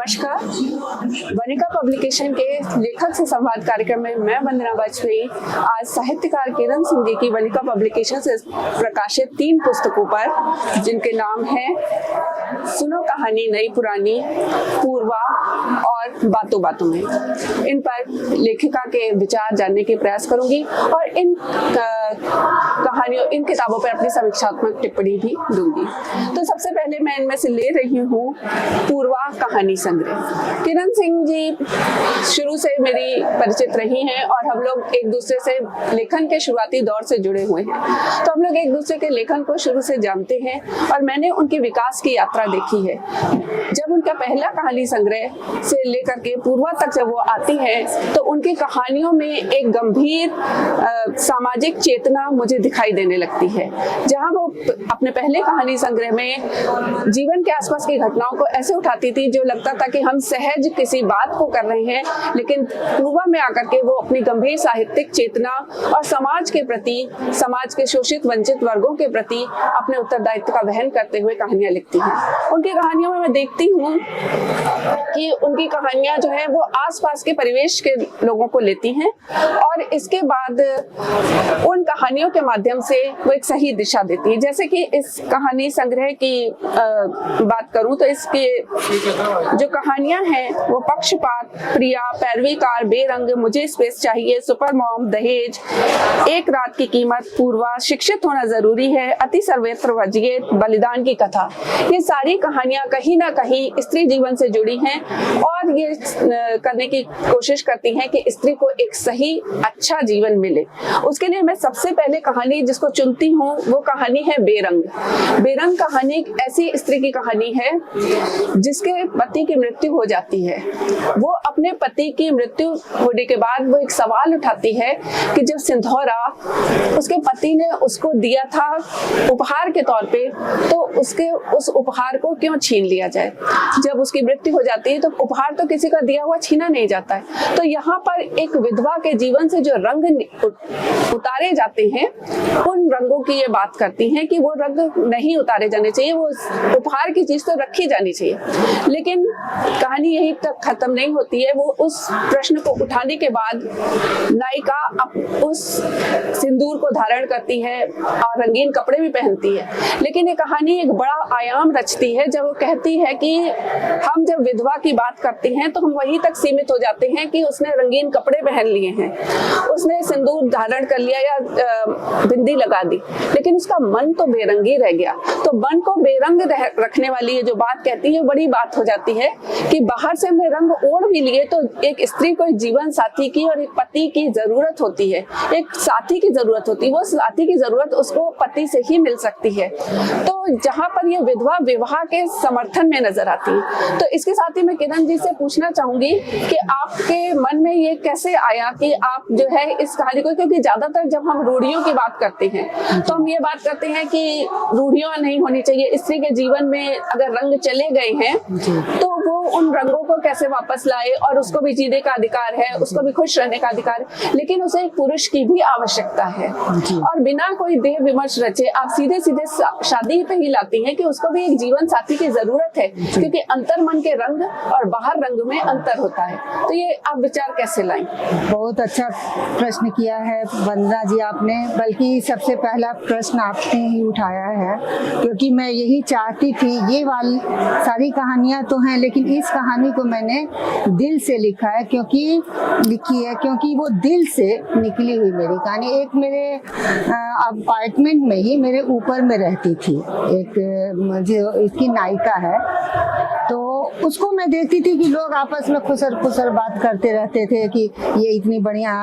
नमस्कार। वनिका पब्लिकेशन के लेखक से संवाद कार्यक्रम में मैं वंदना वाजपेयी आज साहित्यकार किरण सिंह जी की वनिका पब्लिकेशन से प्रकाशित 3 पुस्तकों पर, जिनके नाम हैं सुनो कहानी नई पुरानी, पूर्वा और बातों बातों में, इन पर लेखिका के विचार जानने के प्रयास करूंगी और इन कहानियों, इन किताबों पर अपनी समीक्षात्मक टिप्पणी भी दूंगी। तो सबसे पहले मैं इनमें से ले रही हूँ पूर्वा कहानी संग्रह। किरण सिंह जी शुरू से मेरी परिचित रही हैं और हम लोग एक दूसरे से लेखन के शुरुआती दौर से जुड़े हुए हैं, तो हम लोग एक दूसरे के लेखन को शुरू से जानते हैं और मैंने उनके विकास की यात्रा देखी है। जब उनका पहला कहानी संग्रह से लेकर के पूर्वा तक जब वो आती है तो उनकी कहानियों में एक गंभीर सामाजिक चेतना मुझे दिखाई देने लगती है। जहाँ वो अपने पहले कहानी संग्रह में जीवन के आसपास की घटनाओं को ऐसे उठाती थी जो लगता था कि हम सहज किसी बात को कर रहे हैं, लेकिन पूर्वा में आकर के वो अपनी गंभीर साहित्यिक चेतना और समाज के प्रति, समाज के शोषित वंचित वर्गों के प्रति अपने उत्तरदायित्व का वहन करते हुए कहानियां लिखती हैं। उनकी कहानियों में मैं देखती हूँ कि उनकी कहानियां जो है वो आसपास के परिवेश के लोगों को लेती हैं और इसके बाद उन कहानियों के माध्यम से वो एक सही दिशा देती है। जैसे कि इस कहानी संग्रह की बात करूं तो इसके जो कहानियां हैं वो पक्षपात, प्रिया, पैरवीकार, बेरंग, मुझे स्पेस चाहिए, सुपर मॉम, दहेज, एक रात की कीमत, पूर्वा, शिक्षित होना जरूरी है, अति सर्वत्र वजिए, बलिदान की कथा, ये सारी कहानियां कहीं ना कहीं स्त्री जीवन से जुड़ी हैं और ये करने की कोशिश करती हैं कि स्त्री को एक सही अच्छा जीवन मिले। उसके लिए मैं सबसे पहले कहानी जिसको चुनती हूँ वो कहानी है बेरंग। बेरंग कहानी एक ऐसी स्त्री की कहानी है जिसके पति की मृत्यु हो जाती है। वो अपने पति की मृत्यु होने के बाद वो एक सवाल उठाती है कि जब सिंधौरा उसके पति ने उसको दिया था उपहार के तौर पे, तो उसके उस उपहार को क्यों छीन लिया जाए। जब उसकी मृत्यु हो जाती है तो उपहार तो किसी का दिया हुआ छीना नहीं जाता है। तो यहाँ पर एक विधवा के जीवन से जो रंग उतारे जाते हैं, उन रंगों की ये बात करती हैं कि वो रंग नहीं उतारे जाने चाहिए, वो उपहार की चीज तो रखी जानी चाहिए। लेकिन कहानी यहीं तक खत्म नहीं होती है। वो उस प्रश्न को उठाने के बाद नायिका उस सिंदूर को धारण करती है और रंगीन कपड़े भी पहनती है। लेकिन ये कहानी एक बड़ा आयाम रचती है जब वो कहती है कि हम जब विधवा की बात करते हैं तो हम वहीं तक सीमित हो जाते हैं कि उसने रंगीन कपड़े पहन लिए हैं, उसने सिंदूर धारण कर लिया या बिंदी लगा दी, लेकिन उसका मन तो बेरंगी रह गया। तो मन को बेरंग रखने वाली ये जो बात कहती है बड़ी बात हो जाती है कि बाहर से हमने रंग ओढ़ भी लिए तो एक स्त्री को एक जीवन साथी की और एक पति की जरूरत होती है, एक साथी की जरूरत होती है। वो साथी की जरूरत उसको पति से ही मिल सकती है। तो जहाँ पर ये विधवा विवाह के समर्थन में नजर आती है। तो इसके साथ ही मैं किरण जी से पूछना चाहूंगी कि आपके मन में ये कैसे आया कि आप जो है इस कहानी को, क्योंकि ज्यादातर जब हम रूढ़ियों की बात करते हैं तो हम ये बात करते हैं कि रूढ़ियां नहीं होनी चाहिए, स्त्री के जीवन में अगर रंग चले गए हैं तो वो उन रंगों को कैसे वापस लाए और उसको भी जीने का अधिकार है, उसको भी खुश रहने का अधिकार है, लेकिन उसे एक पुरुष की भी आवश्यकता है। और बिना कोई देह विमर्श रचे आप सीधे सीधे शादी पे ही लाती हैं कि उसको भी एक जीवन साथी की जरूरत है, क्योंकि अंतर मन के रंग और बाहर रंग में अंतर होता है। तो ये आप विचार कैसे लाएं? बहुत अच्छा प्रश्न किया है वंदना जी आपने, बल्कि सबसे पहला प्रश्न आपने ही उठाया है, क्योंकि मैं यही चाहती थी। ये वाली सारी कहानियां तो हैं, लेकिन इस कहानी को मैंने दिल से लिखा है, क्योंकि वो दिल से निकली हुई मेरी कहानी। एक मेरे अपार्टमेंट में ही मेरे ऊपर में रहती थी एक जो इसकी नायिका है, तो उसको मैं देखती थी कि लोग आपस में खुसर बात करते रहते थे कि ये इतनी बढ़िया,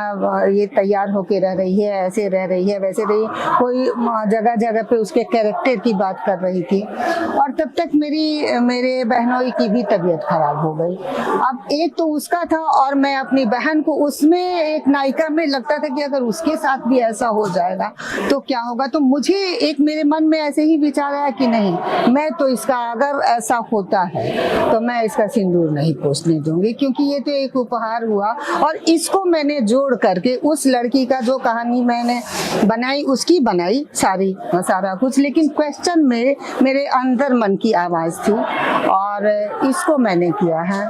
ये तैयार होके रह रही है, ऐसे रह रही है, वैसे रही, कोई जगह जगह पे उसके कैरेक्टर की बात कर रही थी। और तब तक मेरे बहनोई की भी तबीयत खराब हो गई। अब एक तो उसका था और मैं अपनी बहन को उसमें एक नायिका में लगता था कि अगर उसके साथ भी ऐसा हो जाएगा तो क्या होगा। तो मुझे एक मेरे मन में ऐसे ही विचार आया कि नहीं, मैं तो इसका अगर ऐसा होता है तो मैं इसका सिंदूर नहीं पोंछने दूंगी, क्योंकि ये तो एक उपहार हुआ। और इसको मैंने जोड़ करके उस लड़की का जो कहानी मैंने बनाई उसकी बनाई सारा कुछ, लेकिन क्वेश्चन में मेरे अंदर मन की आवाज़ थी और इसको मैंने किया है।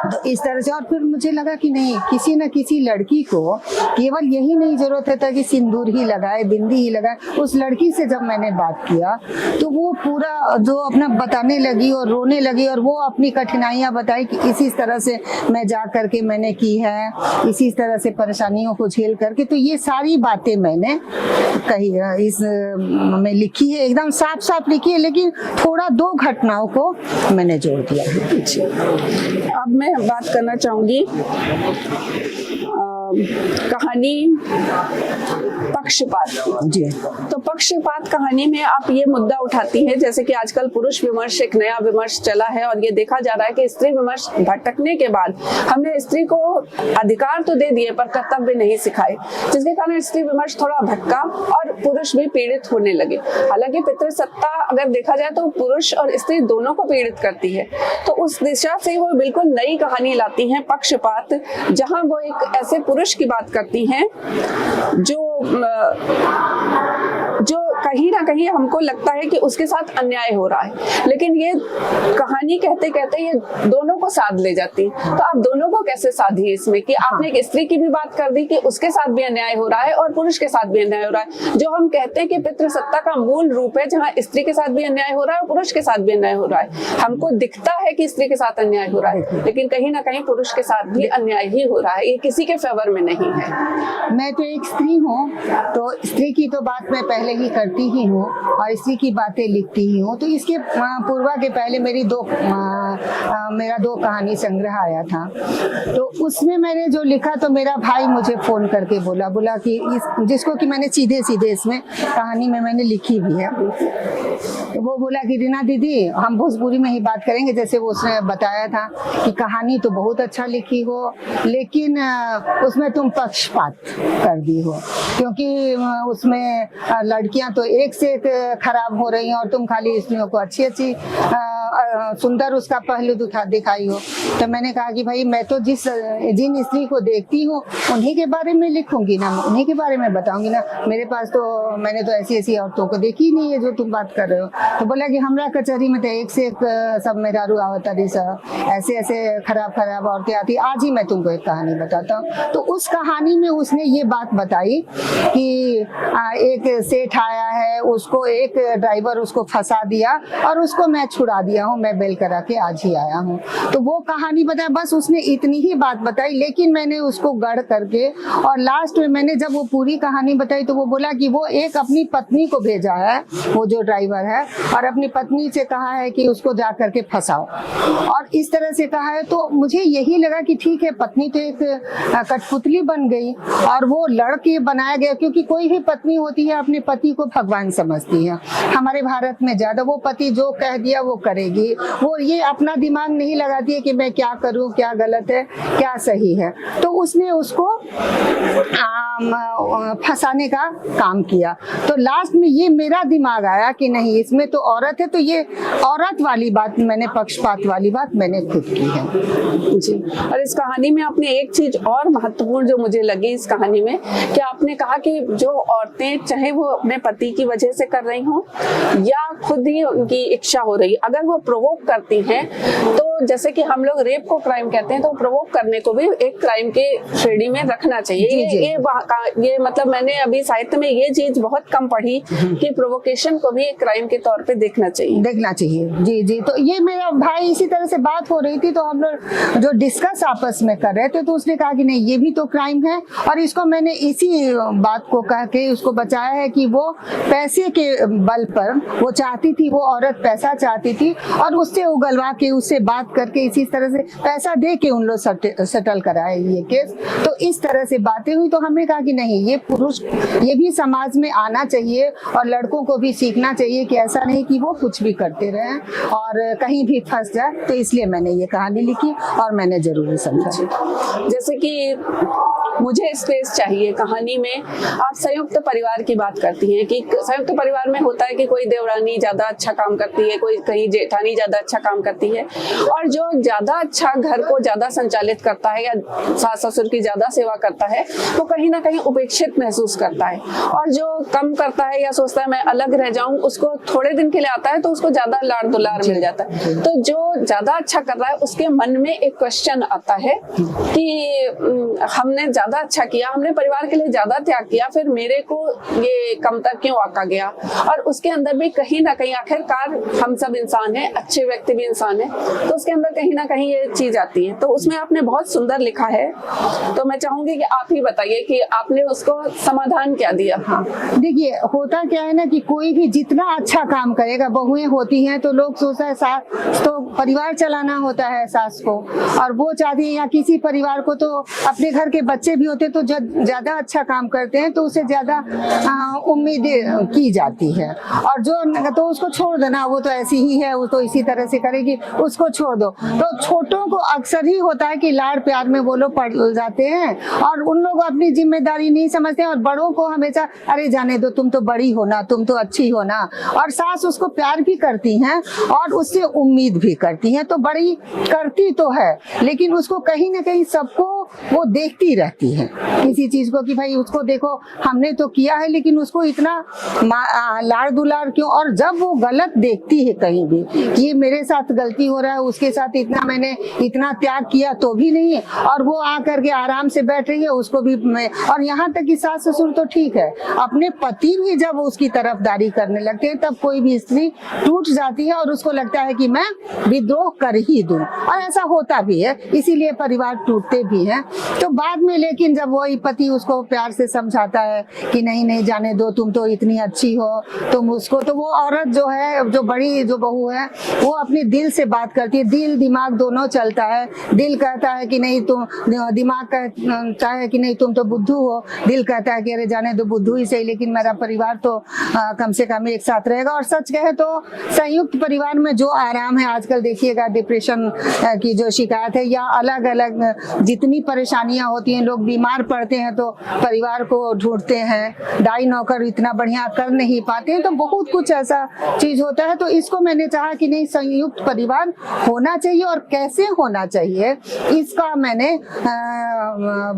तो इस तरह से, और फिर मुझे लगा कि नहीं, किसी न किसी लड़की को केवल यही नहीं जरूरत है कि सिंदूर ही लगाए, बिंदी ही लगाए। उस लड़की से जब मैंने बात किया तो वो पूरा जो अपना बताने लगी और रोने लगी और वो अपनी कठिनाइयाँ बताई कि इसी तरह से मैं जा करके मैंने की है, इसी तरह से परेशानियों को झेल करके। तो ये सारी बातें मैंने कही इस में लिखी है, एकदम साफ साफ लिखी है, लेकिन थोड़ा 2 घटनाओं को मैंने जोड़ दिया है। अब मैं बात करना चाहूंगी कहानी पक्षपात जी। तो पक्षपात कहानी में आप ये मुद्दा उठाती हैं, जैसे कि आजकल पुरुष विमर्श एक नया विमर्श चला है और ये देखा जा रहा है कि स्त्री विमर्श भटकने के बाद हमने स्त्री को अधिकार तो दे दिए पर कर्तव्य नहीं सिखाए, जिसके कारण स्त्री विमर्श थोड़ा भटका और पुरुष भी पीड़ित होने लगे। हालांकि पितृसत्ता अगर देखा जाए तो पुरुष और स्त्री दोनों को पीड़ित करती है, तो उस दिशा से वो बिल्कुल नई कहानी लाती हैं पक्षपात, जहां वो एक ऐसे पुरुष की बात करती हैं जो कहीं ना कहीं हमको लगता है कि उसके साथ अन्याय हो रहा है, लेकिन ये कहानी कहते कहते ये दोनों को साध ले जाती। तो आप दोनों को कैसे साधी इसमें कि आपने एक स्त्री की भी बात कर दी कि उसके साथ भी अन्याय हो रहा है और पुरुष के साथ भी अन्याय हो रहा है, जो हम कहते हैं कि पितृसत्ता का मूल रूप है, जहाँ स्त्री के साथ भी अन्याय हो रहा है और पुरुष के साथ भी अन्याय हो रहा है। हमको दिखता है कि स्त्री के साथ अन्याय हो रहा है, लेकिन कहीं ना कहीं पुरुष के साथ भी अन्याय ही हो रहा है, ये किसी के फेवर में नहीं है। मैं तो एक स्त्री हूँ, तो स्त्री की तो बात मैं पहले ही करती ही हूँ और स्त्री की बातें लिखती ही हूँ। तो इसके पूर्वा के पहले मेरा 2 कहानी संग्रह आया था, तो उसमें मैंने जो लिखा तो मेरा भाई मुझे फोन करके बोला कि जिसको कि मैंने सीधे इसमें कहानी में मैंने लिखी भी है, तो वो बोला कि रीना दीदी हम भोजपुरी में ही बात करेंगे, जैसे वो उसने बताया था कि कहानी तो बहुत अच्छा लिखी हो, लेकिन उसमें तुम पक्षपात कर दी हो, क्योंकि उसमें लड़कियां तो एक से एक खराब हो रही हैं और तुम खाली स्त्रियों को अच्छी सुंदर उसका पहलू दिखाई हो। तो मैंने कहा कि भाई मैं तो जिन स्त्री को देखती हूँ उन्हीं के बारे में लिखूंगी ना, उन्हीं के बारे में बताऊंगी ना। मेरे पास तो मैंने तो ऐसी औरतों को देखी नहीं है जो तुम बात कर रहे हो। तो बोला कि हमरा कचहरी में तो एक से एक सब मेहरारू आवतारी सब ऐसे खराब औरतें आती, आज ही मैं तुमको एक कहानी बताता हूँ। तो उस कहानी में उसने ये बात बताई कि एक सेठ आया है, उसको एक ड्राइवर उसको फंसा दिया और उसको मैं छुड़ा दिया हूँ, मैं बेल करा के आज ही आया हूँ। तो वो कहानी बताया, बस उसने इतनी ही बात बताई, लेकिन मैंने उसको गढ़ करके और लास्ट में मैंने जब वो पूरी कहानी बताई तो वो बोला कि वो एक अपनी पत्नी को भेजा है, वो जो ड्राइवर है, और अपनी पत्नी से कहा है कि उसको जा करके फंसाओ, और इस तरह से कहा है। तो मुझे यही लगा कि ठीक है, पत्नी तो एक कठपुतली बन गई और वो लड़के बनाया गया, क्योंकि कोई भी पत्नी होती है अपने पति को भगवान समझती है। हमारे भारत में ज्यादा वो पति जो कह दिया वो करेगी, वो ये अपना दिमाग नहीं लगाती है कि मैं क्या करूं, क्या गलत है, क्या सही है। तो उसने उसको फंसाने का काम किया। तो लास्ट में ये मेरा दिमाग आया कि नहीं, इसमें तो औरत है, तो ये औरत वाली बात मैंने, पक्षपात वाली बात मैंने खुद की है जी। और इस कहानी में आपने एक चीज और महत्वपूर्ण जो मुझे लगी इस कहानी में, कि आपने कहा कि जो औरतें चाहे वो अपने पति की वजह से कर रही हों या खुद ही उनकी इच्छा हो रही, अगर वो प्रोवोक करती हैं, तो जैसे कि हम लोग रेप को क्राइम कहते हैं, तो प्रोवोक करने को भी एक क्राइम के श्रेणी में रखना चाहिए। ये मतलब मैंने अभी साहित्य में ये चीज बहुत कम पढ़ी कि प्रोवोकेशन को भी एक क्राइम के तौर पे देखना चाहिए। जी। तो ये मेरा भाई, इसी तरह से बात हो रही थी तो हम लोग जो डिस्कस आपस में कर रहे थे, तो उसने कहा कि नहीं, ये भी तो क्राइम है। और इसको मैंने इसी बात को कह के उसको बचाया है कि वो पैसे के बल पर वो चाहती थी, वो औरत पैसा चाहती थी और उससे उगलवा के, उससे बात करके, इसी तरह से पैसा दे के उन लोग सेटल कराए ये केस। तो इस तरह से बातें हुई। तो हमने कहा कि नहीं, ये पुरुष, ये भी समाज में आना चाहिए और लड़कों को भी सीखना चाहिए कि ऐसा नहीं कि वो कुछ भी करते रहे और कहीं भी फंस जाए। तो इसलिए मैंने ये कहानी लिखी और मैंने जरूरी समझा। जैसे कि मुझे स्पेस चाहिए। कहानी में आप संयुक्त परिवार की बात करती हैं कि संयुक्त परिवार में होता है कि कोई देवरानी ज्यादा अच्छा काम करती है, कोई कहीं जेठानी ज्यादा अच्छा काम करती है, और जो ज्यादा अच्छा घर को ज्यादा संचालित करता है या सास ससुर की ज्यादा सेवा करता है वो कहीं ना कहीं उपेक्षित महसूस करता है, और जो कम करता है या सोचता है मैं अलग रह जाऊं, उसको थोड़े दिन के लिए आता है तो उसको ज्यादा लाड़ दुलार मिल जाता है। तो जो ज्यादा अच्छा कर रहा है उसके मन में एक क्वेश्चन आता है कि हमने ज्यादा अच्छा किया, हमने परिवार के लिए ज्यादा त्याग किया, फिर मेरे को ये कमतर क्यों आका गया। और उसके अंदर भी कहीं ना कहीं, आखिरकार हम सब इंसान हैं, अच्छे व्यक्ति भी इंसान है, तो उसके अंदर कहीं ना कहीं ये चीज आती है। तो उसमें आपने बहुत सुंदर लिखा है, तो मैं चाहूंगी कि आप ही बताइए कि आपने उसको समाधान क्या दिया। हाँ, देखिए होता क्या है ना कि कोई भी जितना अच्छा काम करेगा, बहुएं होती हैं तो लोग सोचता है सास तो परिवार चलाना होता है सास को, और वो चाहती है, या किसी परिवार को तो अपने घर के बच्चे भी होते तो ज्यादा अच्छा काम करते हैं तो उससे ज्यादा उम्मीद की जाती है, और जो तो उसको छोड़ देना, वो तो ऐसी ही है, वो तो इसी तरह से करेगी, उसको छोड़ दो। तो छोटों को अक्सर ही होता है कि लाड़ प्यार में वो लोग पड़ जाते हैं और उन लोग अपनी जिम्मेदारी नहीं समझते हैं, और बड़ों को हमेशा अरे जाने दो, तुम तो बड़ी हो ना, तुम तो अच्छी हो ना। और सास उसको प्यार भी करती हैं और उससे उम्मीद भी करती हैं, तो बड़ी करती तो है, लेकिन उसको कहीं ना कहीं सबको वो देखती रहती है किसी चीज को कि भाई उसको देखो हमने तो किया है, लेकिन उसको इतना लाड़ दुलार क्यों। और जब वो गलत देखती है कहीं भी कि ये मेरे साथ गलती हो रहा है, उसके साथ इतना मैंने इतना त्याग किया तो भी नहीं, और वो आकर के आराम से बैठ रही है, उसको भी और यहाँ तक कि सास ससुर तो ठीक है, अपने पति भी जब उसकी तरफदारी करने लगते हैं तब कोई भी स्त्री टूट जाती है और उसको लगता है कि मैं विद्रोह कर ही दूं, और ऐसा होता भी है, इसीलिए परिवार टूटते भी हैं। तो बाद में लेकिन जब वही पति उसको प्यार से समझाता है कि नहीं नहीं जाने दो, तुम तो इतनी अच्छी हो, तुम उसको, तो वो औरत जो है, जो बड़ी जो बहू है, वो अपने दिल से बात करती है, दिल दिमाग दोनों चलता है। दिल कहता है कि नहीं तुम, दिमाग कहता है कि नहीं तुम तो बुद्धू हो, दिल कहता है कि अरे जाने दो बुद्धू ही सही, लेकिन मेरा परिवार तो कम से कम एक साथ रहेगा। और सच कहे तो संयुक्त परिवार में जो आराम है, आजकल देखिएगा डिप्रेशन की जो शिकायत है या अलग अलग जितनी परेशानियां होती हैं, लोग बीमार पड़ते हैं तो परिवार को ढूंढते हैं, दाई नौकर इतना बढ़िया कर नहीं पाते हैं, तो बहुत कुछ ऐसा चीज होता है। तो इसको मैंने चाहा कि नहीं संयुक्त परिवार होना चाहिए, और कैसे होना चाहिए इसका मैंने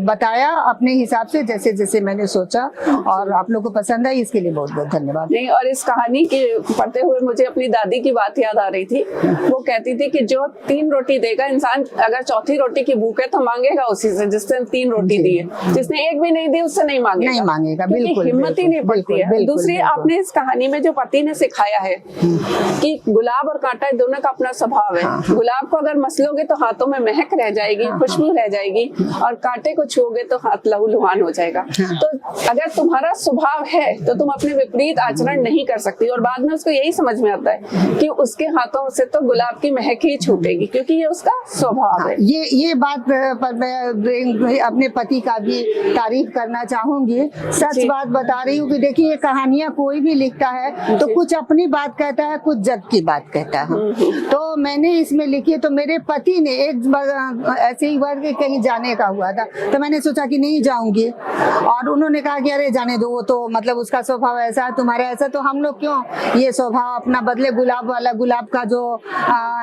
बताया अपने हिसाब से, जैसे जैसे मैंने सोचा, और आप लोगों को पसंद आई, इसके लिए बहुत बहुत धन्यवाद। नहीं, और इस कहानी के पढ़ते हुए मुझे अपनी दादी की बात याद आ रही थी। वो कहती थी कि जो 3 रोटी देगा इंसान, अगर चौथी रोटी की भूख है तो मांगेगा उसी से जिसने 3 रोटी दी है, जिसने एक भी नहीं दी उससे नहीं मांगेगा, बिल्कुल हिम्मत ही नहीं पड़ती है। दूसरी, आपने इस कहानी में जो पति ने सिखाया है कि गुलाब और कांटा दोनों का अपना स्वभाव है। गुलाब को अगर मसलोगे तो हाथों में महक रह जाएगी, खुशबू रह जाएगी, और कांटे को छूओगे तो हाथ लहूलुहान हो जाएगा। तो अगर तुम्हारा स्वभाव है तो तुम अपने विपरीत आचरण नहीं कर सकती, और बाद में उसको यही समझ में आता है कि उसके हाथों से तो गुलाब की महक ही छूटेगी, क्योंकि ये उसका स्वभाव है। ये बात पर मैं अपने पति का भी तारीफ करना चाहूंगी। सच बात बता रही हूँ कि देखिए, ये कहानियां कोई भी लिखता है तो कुछ अपनी बात कहता है, कुछ जग की बात कहता है। तो मैंने इसमें लिखी, तो मेरे पति ने एक ऐसे ही बार कहीं जाने का हुआ था, तो मैंने सोचा कि नहीं जाऊंगी, और उन्होंने कहा कि अरे जाने दो, वो तो मतलब उसका स्वभाव ऐसा है, तुम्हारा ऐसा, तो हम लोग क्यों ये स्वभाव अपना बदले। गुलाब वाला, गुलाब का जो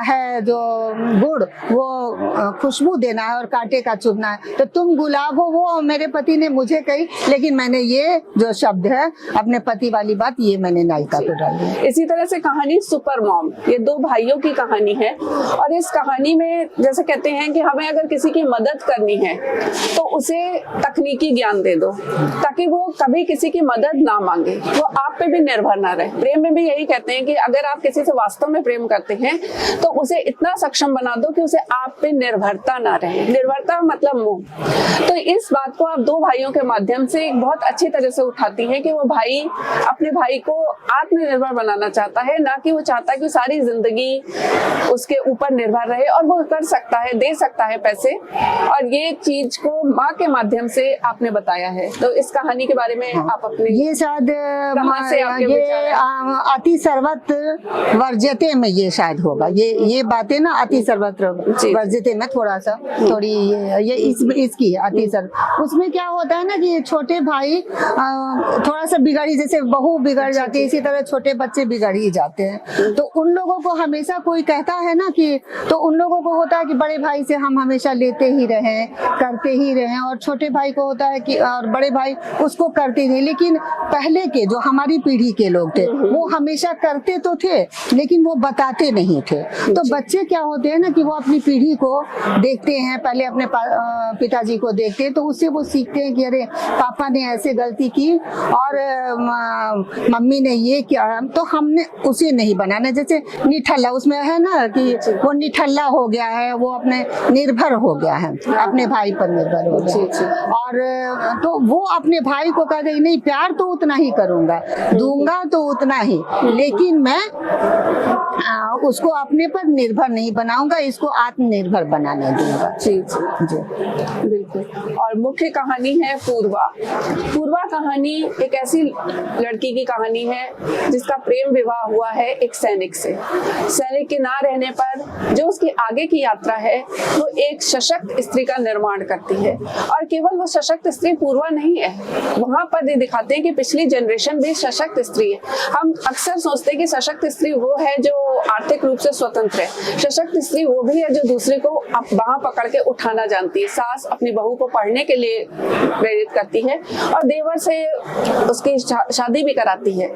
है जो गुड़, वो खुशबू देना है और कांटे का चुभना है, तो तुम गुलाब हो। वो मेरे पति ने मुझे कही, लेकिन मैंने ये जो शब्द है अपने पति वाली बात, ये मैंने नायिका को डाली। इसी तरह से कहानी सुपर मॉम, ये 2 भाइयों की कहानी है, और इस कहानी में जैसे कहते हैं कि हमें अगर किसी की मदद करनी है तो उसे तकनीकी ज्ञान दे दो, ताकि वो कभी किसी की मदद ना मांगे, वो आप पे भी निर्भर ना रहे। प्रेम में भी यही कहते हैं कि अगर आप किसी से वास्तव में प्रेम करते हैं तो उसे इतना सक्षम बना दो कि उसे आप पे निर्भरता ना रहे। निर्भरता मतलब मोह। तो इस बात को आप 2 भाइयों के माध्यम से बहुत अच्छी तरह से उठाती है कि वो भाई अपने भाई को आत्मनिर्भर बनाना चाहता है, ना कि वो चाहता है कि सारी जिंदगी उसके ऊपर निर्भर रहे, और वो कर सकता है, दे सकता है पैसे। और ये चीज को माँ के माध्यम से आपने बताया है। तो इस कहानी के बारे में आप अपने, ये शायद कहाँ से आपके विचार हैं? अति सर्वत्र वर्जते में ये शायद होगा, ये बातें ना अति सर्वत्र वर्जते में थोड़ा सा थोड़ी ये इसकी है, अति सर। उसमें क्या होता है ना कि छोटे भाई थोड़ा सा बिगड़ी, जैसे बहू बिगड़ जाती है इसी तरह छोटे बच्चे बिगड़ ही जाते हैं। तो उन लोगों को हमेशा कोई कहता है ना कि, तो उन लोगों को होता है कि बड़े भाई से हम हमेशा लेते ही रहें, करते ही रहें, और छोटे भाई को होता है कि और बड़े भाई उसको करते नहीं। लेकिन पहले के जो हमारी पीढ़ी के लोग थे वो हमेशा करते तो थे लेकिन वो बताते नहीं थे। तो बच्चे क्या होते हैं ना कि वो अपनी पीढ़ी को देखते हैं, पहले अपने पिताजी को देखते हैं, तो उससे वो सीखते हैं कि अरे पापा ने ऐसे गलती की और मम्मी ने ये किया, तो हमने उसे नहीं बनाना। जैसे निठल्ला उसमें है ना कि वो निठल्ला हो गया है, वो अपने निर्भर हो गया है, अपने भाई पर निर्भर हो गया। और तो वो अपने भाई को कह दे नहीं प्यार तो उतना ही करूंगा, दूंगा तो उतना ही, लेकिन मैं उसको अपने पर निर्भर नहीं बनाऊंगा, इसको आत्मनिर्भर बनाने दूंगा। जी जी जी बिल्कुल। और मुख्य कहानी है पूर्वा। पूर्वा कहानी एक ऐसी लड़की की कहानी है जिसका प्रेम विवाह हुआ है एक सैनिक से। सैनिक के ना रहने पर जो उसकी आगे की यात्रा है वो एक सशक्त स्त्री का निर्माण करती है। और केवल वो सशक्त स्त्री पूर्वा नहीं है, वहां पर ये दिखाते हैं कि पिछली जनरेशन भी सशक्त स्त्री है। हम अक्सर सोचते हैं कि सशक्त स्त्री वो है जो आर्थिक रूप से स्वतंत्र है। सशक्त स्त्री वो भी है जो दूसरे को बांह पकड़ के उठाना जानती है। सास अपनी बहू को पढ़ने के लिए प्रेरित करती है और देवर से उसकी शादी भी कराती है,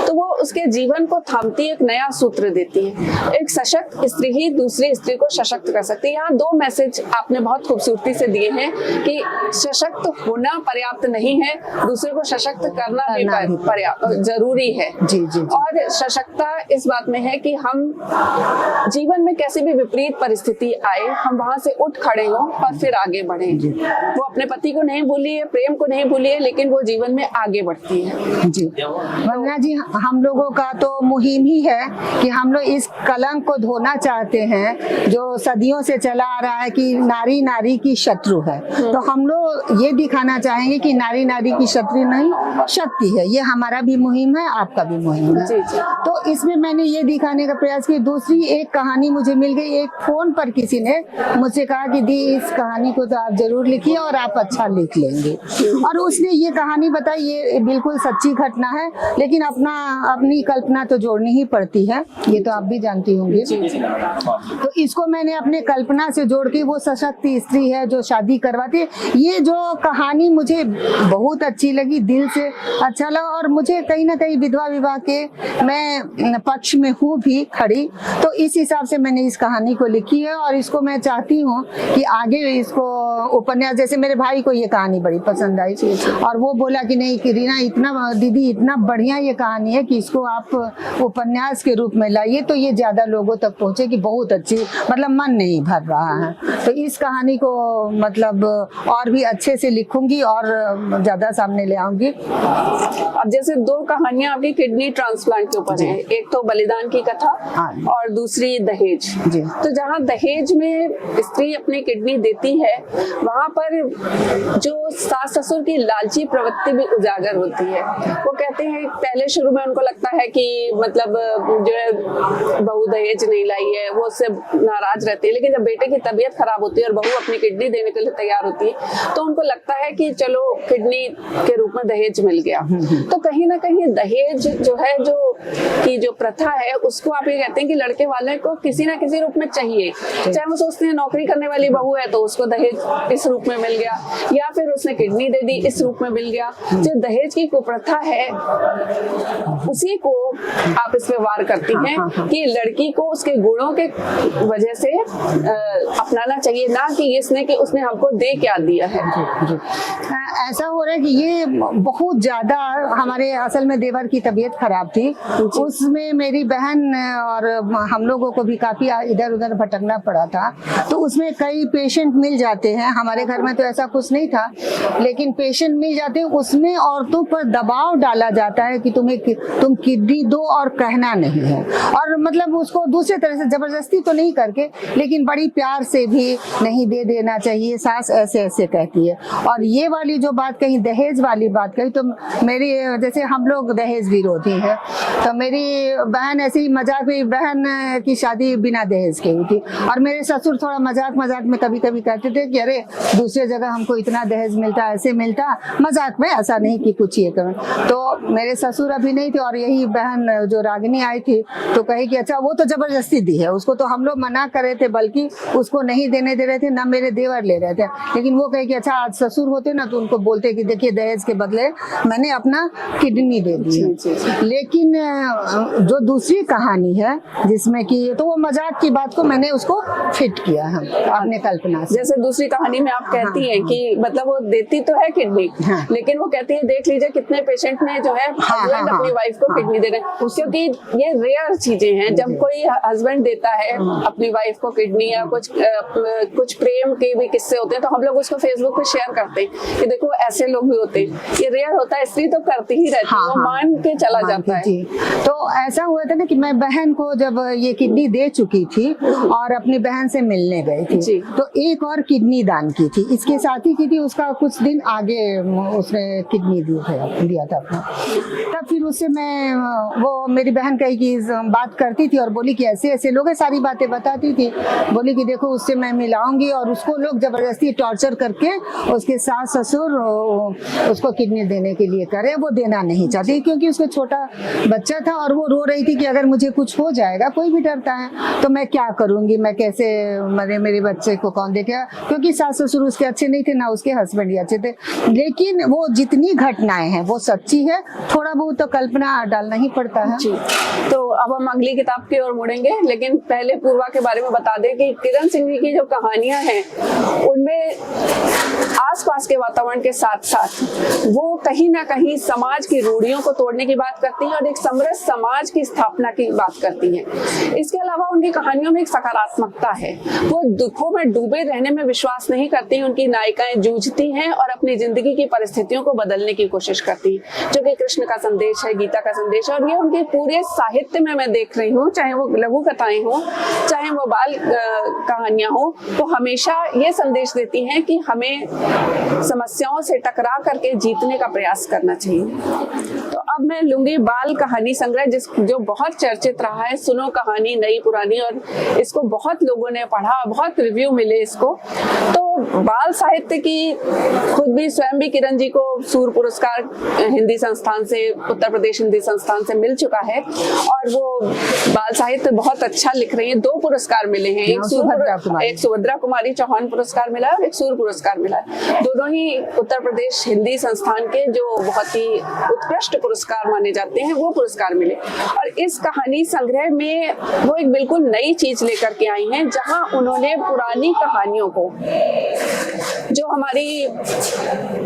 तो वो उसके जीवन को थामती एक नया सूत्र देती है। एक सशक्त स्त्री ही दूसरी स्त्री को सशक्त कर सकती है। यहाँ दो मैसेज आपने बहुत खूबसूरती से दिए हैं कि सशक्त होना पर्याप्त नहीं है, दूसरे को सशक्त करना भी पर्याप्त जरूरी है। जी, जी, जी। और सशक्तता इस बात में है कि हम जीवन में कैसी भी विपरीत परिस्थिति आए हम वहां से उठ खड़े हों और फिर आगे बढ़े। वो अपने पति को नहीं भूली है, प्रेम को नहीं भूली है, लेकिन वो जीवन में आगे बढ़ती है। जी वंदना जी, हम लोगों का तो मुहिम ही है कि हम लोग इस कलंक को धोना चाहते हैं जो सदियों से चला आ रहा है कि नारी नारी की शत्रु है। तो हम लोग ये दिखाना चाहेंगे कि नारी नारी की शत्रु नहीं, शक्ति है। ये हमारा भी मुहिम है, आपका भी मुहिम है। जी, जी। तो इसमें मैंने ये दिखाने का प्रयास किया। दूसरी एक कहानी मुझे मिल गई, एक फोन पर किसी ने मुझसे कहा कि दी इस कहानी को तो आप जरूर लिखिए और आप अच्छा लिख लेंगे। और उसने ये कहानी बताई, ये बिल्कुल सच्ची घटना है, लेकिन अपनी कल्पना तो जोड़नी ही पड़ती है, ये तो आप भी जानती होंगी। तो इसको मैंने अपने कल्पना से जोड़ के, वो सशक्त स्त्री है जो शादी करवाती है। ये जो कहानी मुझे बहुत अच्छी लगी, दिल से अच्छा लगा, और मुझे कहीं ना कहीं विधवा विवाह के मैं पक्ष में हूँ भी खड़ी, तो इस हिसाब से मैंने इस कहानी को लिखी है। और इसको मैं चाहती हूँ कि आगे इसको उपन्यास, जैसे मेरे भाई को ये कहानी बड़ी पसंद आई और वो बोला कि नहीं कि रीना इतना, दीदी इतना बढ़िया ये कहानी है कि इसको आप उपन्यास के रूप में लाइए तो ये ज्यादा लोगों तक पहुंचे, कि बहुत अच्छी, मतलब मन नहीं भर रहा है। तो इस कहानी को मतलब और भी अच्छे से लिखूंगी और ज्यादा सामने ले आऊंगी। अब जैसे दो कहानियां आपकी किडनी ट्रांसप्लांट के ऊपर है, एक तो बलिदान की कथा और दूसरी दहेज। तो जहाँ दहेज में स्त्री अपनी किडनी देती है, वहाँ पर जो सास ससुर की लालची प्रवृत्ति भी उजागर होती है। वो कहते हैं पहले शुरू में उनको लगता है कि मतलब जो है बहू दहेज नहीं लाई है, वो उससे नाराज रहती है, लेकिन जब बेटे की तबीयत खराब होती है और बहू अपनी किडनी देने के लिए तैयार होती है तो उनको लगता है कि चलो किडनी के रूप में दहेज मिल गया। तो कहीं ना कहीं दहेज जो है, जो प्रथा है, उसको आप ये कहते हैं कि लड़के वाले को किसी ना किसी रूप में चाहिए। चाहे वो सोचते हैं नौकरी करने वाली बहू है तो उसको दहेज इस रूप में मिल गया, या फिर उसने किडनी दे दी इस रूप में मिल गया। जो दहेज की कुप्रथा है उसी को आप इस पे वार करती हैं कि लड़की को उसके गुणों के वजह से अपनाना चाहिए, ना कि इसने कि उसने हमको दे क्या दिया है। ऐसा हो रहा है कि ये बहुत ज्यादा, हमारे असल में देवर की तबीयत खराब थी, उसमें मेरी बहन और हम लोगों को भी काफी इधर उधर भटकना पड़ा था। तो उसमें कई पेशेंट मिल जाते हैं, हमारे घर में तो ऐसा कुछ नहीं था, लेकिन पेशेंट मिल जाते हैं। उसमें औरतों पर दबाव डाला जाता है कि तुम किडनी दो और कहना नहीं है, और मतलब उसको दूसरे तरह से जबरदस्ती तो नहीं करके, लेकिन बड़ी प्यार से भी नहीं दे देना चाहिए, सास ऐसे ऐसे कहती है। और ये वाली जो बात कही, दहेज वाली बात कही, तो मेरी, जैसे हम लोग दहेज विरोधी है, तो मेरी बहन ऐसे ही मजाक मजाक में बहन की शादी बिना दहेज के हुई थी, और मेरे ससुर थोड़ा मजाक मजाक में कभी कभी कहते थे कि अरे दूसरे जगह हमको इतना दहेज मिलता, ऐसे मिलता, मजाक में, ऐसा नहीं कि कुछ ये करें। तो मेरे ससुर अभी नहीं थे, और यही बहन जो रागिनी आई थी तो कही कि अच्छा वो तो जबरदस्ती दी है, उसको तो हम लोग मना कर रहे थे, बल्कि उसको नहीं देने दे रहे थे, ना मेरे देवर ले रहे थे, लेकिन वो कहे कि अच्छा आज ससुर होते ना तो उनको बोलते कि देखिए दहेज के बदले मैंने अपना किडनी दे दी। लेकिन जो दूसरी कहानी है जिसमें कि तो वो मजाक की बात को मैंने उसको फिट किया है अपने कल्पना से। जैसे दूसरी कहानी में आप कहती हैं कि मतलब वो देती तो है किडनी, लेकिन वो कहती है देख लीजिए कितने पेशेंट ने जो है हस्बैंड अपनी वाइफ को किडनी दे रहे हैं, क्योंकि ये रेयर चीजें हैं। जब कोई हस्बैंड देता है अपनी वाइफ को किडनी, या कुछ प्रेम के भी किस्से होते हैं तो हम लोग उसको फेसबुक पे शेयर करते हैं कि देखो ऐसे लोग भी होते हैं। ये रेयर होता है, स्त्री तो करती ही रहती है, वो मान के चला जाता है। तो ऐसा हुआ था ना कि मैं बहन को जब ये किडनी दे चुकी थी और अपनी बहन से मिलने गई थी, तो एक और किडनी दान की थी, इसके साथ ही की थी, उसका कुछ दिन आगे उसने किडनी दिया था अपना। तब फिर उससे मैं वो मेरी बहन कही कि बात करती थी और बोली कि ऐसे ऐसे लोग, सारी बातें बताती थी, बोली कि देखो उससे मैं मिलाऊंगी, और उसको लोग जबरदस्ती टॉर्चर करके उसके सास ससुर उसको किडनी देने के लिए करे, वो देना नहीं चाहती क्योंकि उसको छोटा बच्चा था और वो रो रही थी कि अगर मुझे कुछ हो जाएगा, कोई भी डरता है तो मैं क्या करूंगी, मैं कैसे मेरे बच्चे को कौन देखेगा, क्योंकि सास ससुर उसके अच्छे नहीं थे, ना उसके हस्बैंड ही अच्छे थे। लेकिन वो जितनी घटनाएं हैं वो सच्ची है, थोड़ा बहुत तो कल्पना डालना ही पड़ता है। तो अब हम अगली किताब की ओर मुड़ेंगे, लेकिन पहले पूर्वा के बारे में बता दें कि किरण सिंह जी की जो कहानियां हैं उनमें आसपास के वातावरण के साथ साथ वो कहीं ना कहीं समाज की रूढ़ियों को तोड़ने की बात करती हैं और एक समृद्ध समाज की स्थापना की बात करती हैं। इसके अलावा उनकी कहानियों में एक सकारात्मकता है, वो दुखों में डूबे रहने में विश्वास नहीं करती। उनकी नायिकाएं जूझती हैं और अपनी जिंदगी की परिस्थितियों को बदलने की कोशिश करती हैं, जो कि कृष्ण का संदेश है, गीता का संदेश है। और ये उनके पूरे साहित्य में मैं देख रही हूँ, चाहे वो लघु कथाएं हो, चाहे वो बाल कहानियां हो, वो हमेशा ये संदेश देती हैं कि हमें समस्याओं से टकरा करके जीतने का प्रयास करना चाहिए। तो अब मैं लूंगी बाल कहानी संग्रह, जो बहुत चर्चित रहा है, सुनो कहानी नई पुरानी, और इसको बहुत लोगों ने पढ़ा, बहुत रिव्यू मिले इसको। तो बाल साहित्य की खुद भी स्वयं भी किरण जी को सूर पुरस्कार हिंदी संस्थान से, उत्तर प्रदेश हिंदी संस्थान से मिल चुका है, और वो बाल साहित्य बहुत अच्छा लिख रही हैं। 2 पुरस्कार मिले हैं, एक सुभद्रा कुमारी चौहान पुरस्कार मिला है और एक सूर पुरस्कार मिला है। दोनों ही उत्तर प्रदेश हिंदी संस्थान के जो बहुत ही उत्कृष्ट पुरस्कार माने जाते हैं वो पुरस्कार मिले। और इस कहानी संग्रह में वो एक बिल्कुल नई चीज लेकर के आई हैं, जहां उन्होंने पुरानी कहानियों को, जो हमारी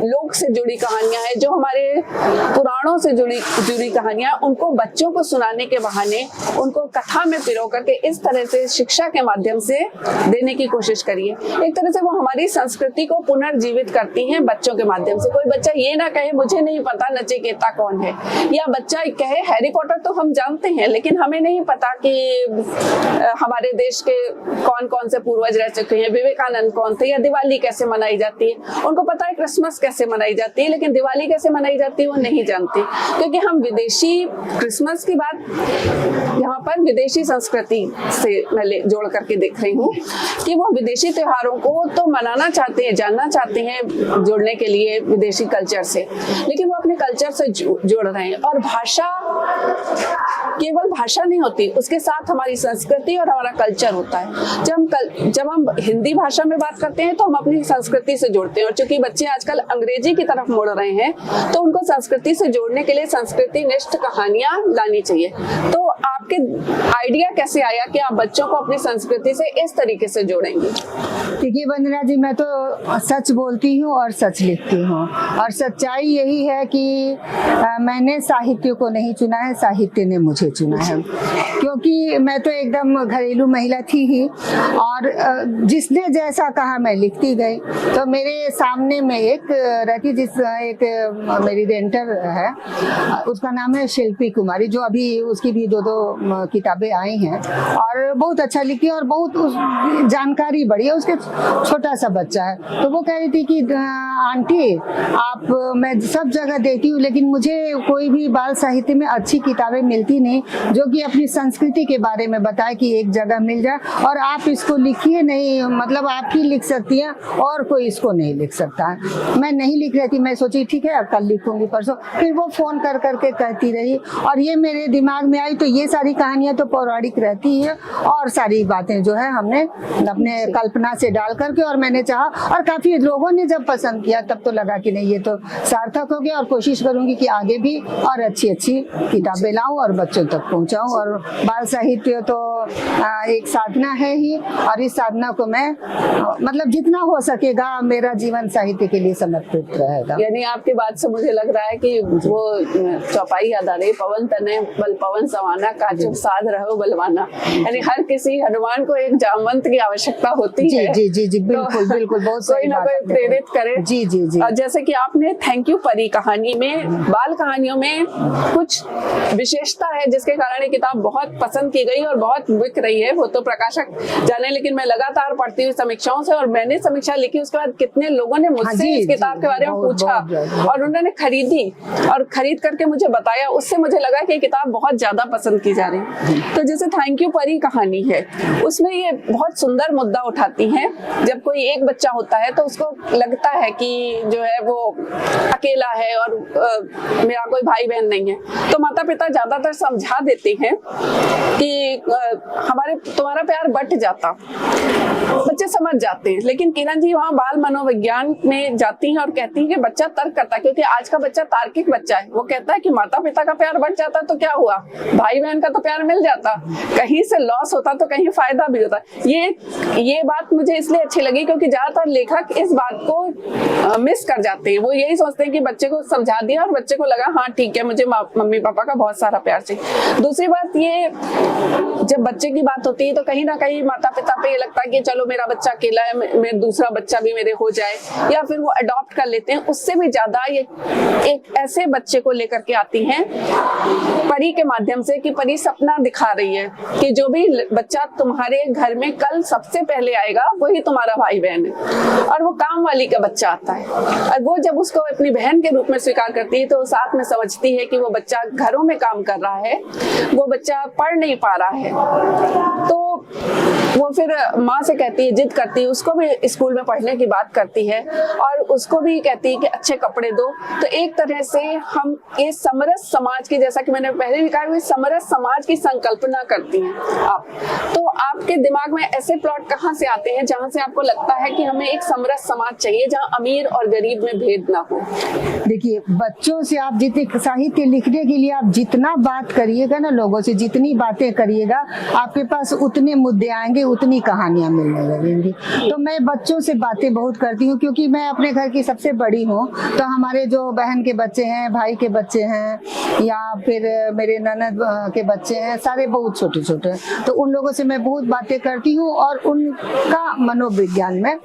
लोक से जुड़ी कहानियां हैं, जो हमारे पुराणों से जुड़ी कहानियां, उनको बच्चों को सुनाने के बहाने उनको कथा में पिरो करके इस तरह से शिक्षा के माध्यम से देने की कोशिश करी है। एक तरह से वो हमारी संस्कृति को पुनर्जीवित करती हैं बच्चों के माध्यम से। कोई बच्चा ये ना कहे मुझे नहीं पता नचिकेता कौन है, या बच्चा कहे हैरी पॉटर तो हम जानते हैं लेकिन हमें नहीं पता कि हमारे देश के कौन कौन से पूर्वज रह चुके हैं, विवेकानंद कौन थे, या दिवाली कैसे मनाई जाती है। उनको पता है क्रिसमस कैसे मनाई जाती है, लेकिन दिवाली कैसे मनाई जाती है वो नहीं जानती, क्योंकि हम विदेशी क्रिसमस की बात यहाँ पर विदेशी संस्कृति से मैं जोड़ करके देख रही हूँ कि वो विदेशी त्योहारों को तो मनाना चाहते हैं, जानना चाहते हैं जुड़ने के लिए विदेशी कल्चर से, लेकिन वो अपने कल्चर से जोड़ रहे हैं। और भाषा केवल भाषा नहीं होती, उसके साथ हमारी संस्कृति और हमारा कल्चर होता है। जब हम हिंदी भाषा में बात करते हैं तो हम अपनी संस्कृति से जोड़ते हैं, और चूंकि बच्चे आजकल अंग्रेजी की तरफ मुड़ रहे हैं तो उनको संस्कृति से जोड़ने के लिए संस्कृति निष्ठ कहानियां लानी चाहिए। तो आपके आइडिया कैसे आया कि आप बच्चों को अपनी संस्कृति से इस तरीके से जोड़ेंगे? देखिए वंदना जी, मैं तो सच बोलती हूँ और सच लिखती हूँ, और सच्चाई यही है कि मैंने साहित्य को नहीं चुना है, साहित्य ने मुझे चुना है, क्योंकि मैं तो एकदम घरेलू महिला थी ही, और जिसने जैसा कहा मैं लिखती गई। तो मेरे सामने में एक रहती, एक मेरी रेंटर है, उसका नाम है शिल्पी कुमारी, जो अभी उसकी भी 2 किताबें आई हैं और बहुत अच्छा लिखती है और बहुत जानकारी बड़ी है। उसके छोटा सा बच्चा है, तो वो कह रही थी कि आंटी आप, मैं सब जगह देती हूँ लेकिन मुझे कोई भी बाल साहित्य में अच्छी किताबें मिलती नहीं जो कि अपनी संस्कृति के बारे में बताए कि एक जगह मिल जाए और आप इसको लिखिए नहीं, मतलब आप ही लिख सकती हैं और कोई इसको नहीं लिख सकता है। मैं नहीं लिख रही थी, मैं सोची ठीक है कल लिखूंगी परसों, फिर वो फोन कर करके कहती रही और ये मेरे दिमाग में आई। तो ये सारी कहानियां तो पौराणिक रहती है और सारी बातें जो है हमने अपने कल्पना से डाल करके, और मैंने चाहा और काफी लोगों ने जब पसंद किया तब तो लगा कि नहीं ये तो सार्थक हो गया, और कोशिश करूंगी कि आगे भी और अच्छी अच्छी किताबें लाऊं और बच्चों तक पहुंचाऊं। और बाल साहित्य तो एक साधना है ही, और इस साधना को मैं मतलब जितना हो सकेगा मेरा जीवन साहित्य के लिए समर्पित रहेगा। यानी आपकी बात से मुझे लग रहा है कि वो चौपाई याद आ रही, पवन तने बल पवन समाना, काचुक साध रहो बलवाना। यानी हर किसी हनुमान को एक जामवंत की आवश्यकता होती है। जी जी जी बिल्कुल तो बिल्कुल, बहुत कोई ना कोई प्रेरित करे। जी जी जी। जैसे कि आपने थैंक यू परी कहानी में, बाल कहानियों में कुछ विशेषता है जिसके कारण ये किताब बहुत पसंद की गई और बहुत बिक रही है, वो तो प्रकाशक जाने। लेकिन मैं लगातार पढ़ती हुई समीक्षाओं से, और मैंने समीक्षा लिखी उसके बाद कितने लोगों ने मुझसे इस किताब के बारे में पूछा और उन्होंने खरीदी और खरीद करके मुझे बताया, उससे मुझे लगा कि ये किताब बहुत ज्यादा पसंद की जा रही है। तो जैसे थैंक यू परी कहानी है, उसमें ये बहुत सुंदर मुद्दा उठाती है। जब कोई एक बच्चा होता है तो उसको लगता है कि जो है वो अकेला है और मेरा कोई भाई बहन नहीं है, तो माता पिता ज्यादातर समझा देते हैं कि तुम्हारा प्यार बट जाता, बच्चे समझ जाते हैं। लेकिन किरण जी वहाँ बाल मनोविज्ञान में जाती हैं और कहती हैं कि बच्चा तर्क करता है, क्योंकि आज का बच्चा तार्किक बच्चा है। वो कहता है कि माता पिता का प्यार बट जाता तो क्या हुआ, भाई बहन का तो प्यार मिल जाता, कहीं से लॉस होता तो कहीं फायदा भी होता। ये बात मुझे इसलिए अच्छी लगी क्योंकि ज्यादातर लेखक इस बात को मिस कर जाते हैं। वो यही सोचते हैं कि बच्चे को समझा दिया और बच्चे को लगा हाँ ठीक है मुझे मम्मी पापा का बहुत सारा प्यार चाहिए। दूसरी बात ये, जब बच्चे की बात होती है तो कहीं ना कहीं माता पिता पे ये लगता है कि चलो मेरा बच्चा अकेला है, मेरा दूसरा बच्चा भी मेरे हो जाए, या फिर वो अडॉप्ट कर लेते हैं। उससे भी ज्यादा ये एक ऐसे बच्चे को लेकर के आती हैं परी के माध्यम से कि परी सपना दिखा रही है कि जो भी बच्चा तुम्हारे घर में कल सबसे पहले आएगा वही तुम्हारा भाई बहन है। और वो काम वाली का बच्चा आता है और वो जब उसको अपनी बहन के रूप में स्वीकार करती है तो साथ में समझती है कि वो बच्चा घरों में काम कर रहा है, वो बच्चा पढ़ नहीं पा रहा है, तो वो फिर माँ से कहती है, जिद करती है, उसको भी स्कूल में पढ़ने की बात करती है और उसको भी कहती है कि अच्छे कपड़े दो। तो एक तरह से हम ये समरस समाज की, जैसा कि मैंने पहले भी कहा, समरस समाज की संकल्पना करती हैं आप। तो आपके दिमाग में ऐसे प्लॉट कहाँ से आते हैं जहाँ से आपको लगता है कि हमें एक समरस समाज चाहिए जहाँ अमीर और गरीब में भेद ना हो? देखिए, बच्चों से आप जितने साहित्य लिखने के लिए आप जितना बात करिएगा ना, लोगों से जितनी बातें करिएगा, आपके पास उतने मुद्दे आएंगे, उतनी कहानियां मिलने लगेंगी। तो मैं बच्चों से बातें बहुत करती हूँ क्योंकि मैं अपने घर की सबसे बड़ी हूँ। तो हमारे जो बहन के बच्चे हैं, भाई के बच्चे हैं, या फिर मेरे ननद के बच्चे हैं, सारे बहुत छोटे छोटे हैं। तो उन लोगों से मैं बहुत बातें करती हूँ और उनका मनोविज्ञान में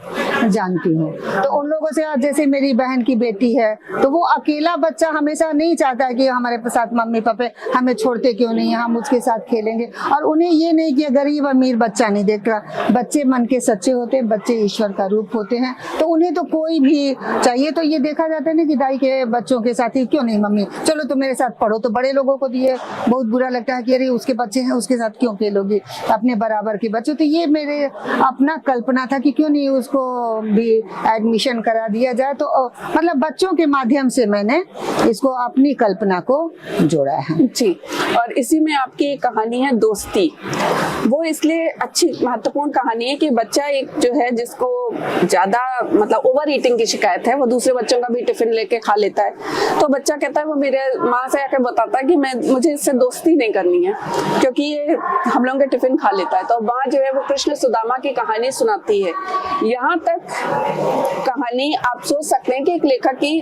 जानती हूँ। तो उन लोगों से, जैसे मेरी बहन की बेटी है, तो वो अकेला बच्चा हमेशा नहीं चाहता है कि हमारे साथ मम्मी पापा हमें छोड़ते क्यों नहीं, हम उसके साथ खेलेंगे। और उन्हें ये नहीं कि गरीब अमीर बच्चा नहीं देख रहा, बच्चे मन के सच्चे होते हैं, बच्चे ईश्वर का रूप होते हैं। तो उन्हें तो कोई भी चाहिए। तो ये देखा जाता है ना कि दाई के बच्चों के साथ ही क्यों नहीं मम्मी चलो तो मेरे साथ पढ़ो। तो बड़े लोगों को दिए बहुत बुरा लगता है कि अरे उसके बच्चे हैं, उसके साथ क्यों खेलोगी, अपने बराबर के बच्चे। तो ये मेरे अपना कल्पना था कि क्यों नहीं उसको भी एडमिशन करा दिया जाए। तो मतलब बच्चों के माध्यम से मैंने इसको अपनी कल्पना को जोड़ा है जी। और इसी में आपकी एक कहानी है दोस्ती। वो इसलिए अच्छी महत्वपूर्ण कहानी है कि बच्चा एक जो है जिसको ज्यादा मतलब ओवर ईटिंग की शिकायत है, वो दूसरे बच्चों का भी टिफिन लेके खा लेता है। तो बच्चा कहता है, वो मेरे माँ से आकर बताता है कि मुझे इससे दोस्ती नहीं करनी है क्योंकि ये हम लोगों के टिफिन खा लेता है। तो माँ जो है वो कृष्ण सुदामा की कहानी सुनाती है। यहाँ तक कहानी आप सोच सकते हैं कि एक लेखक की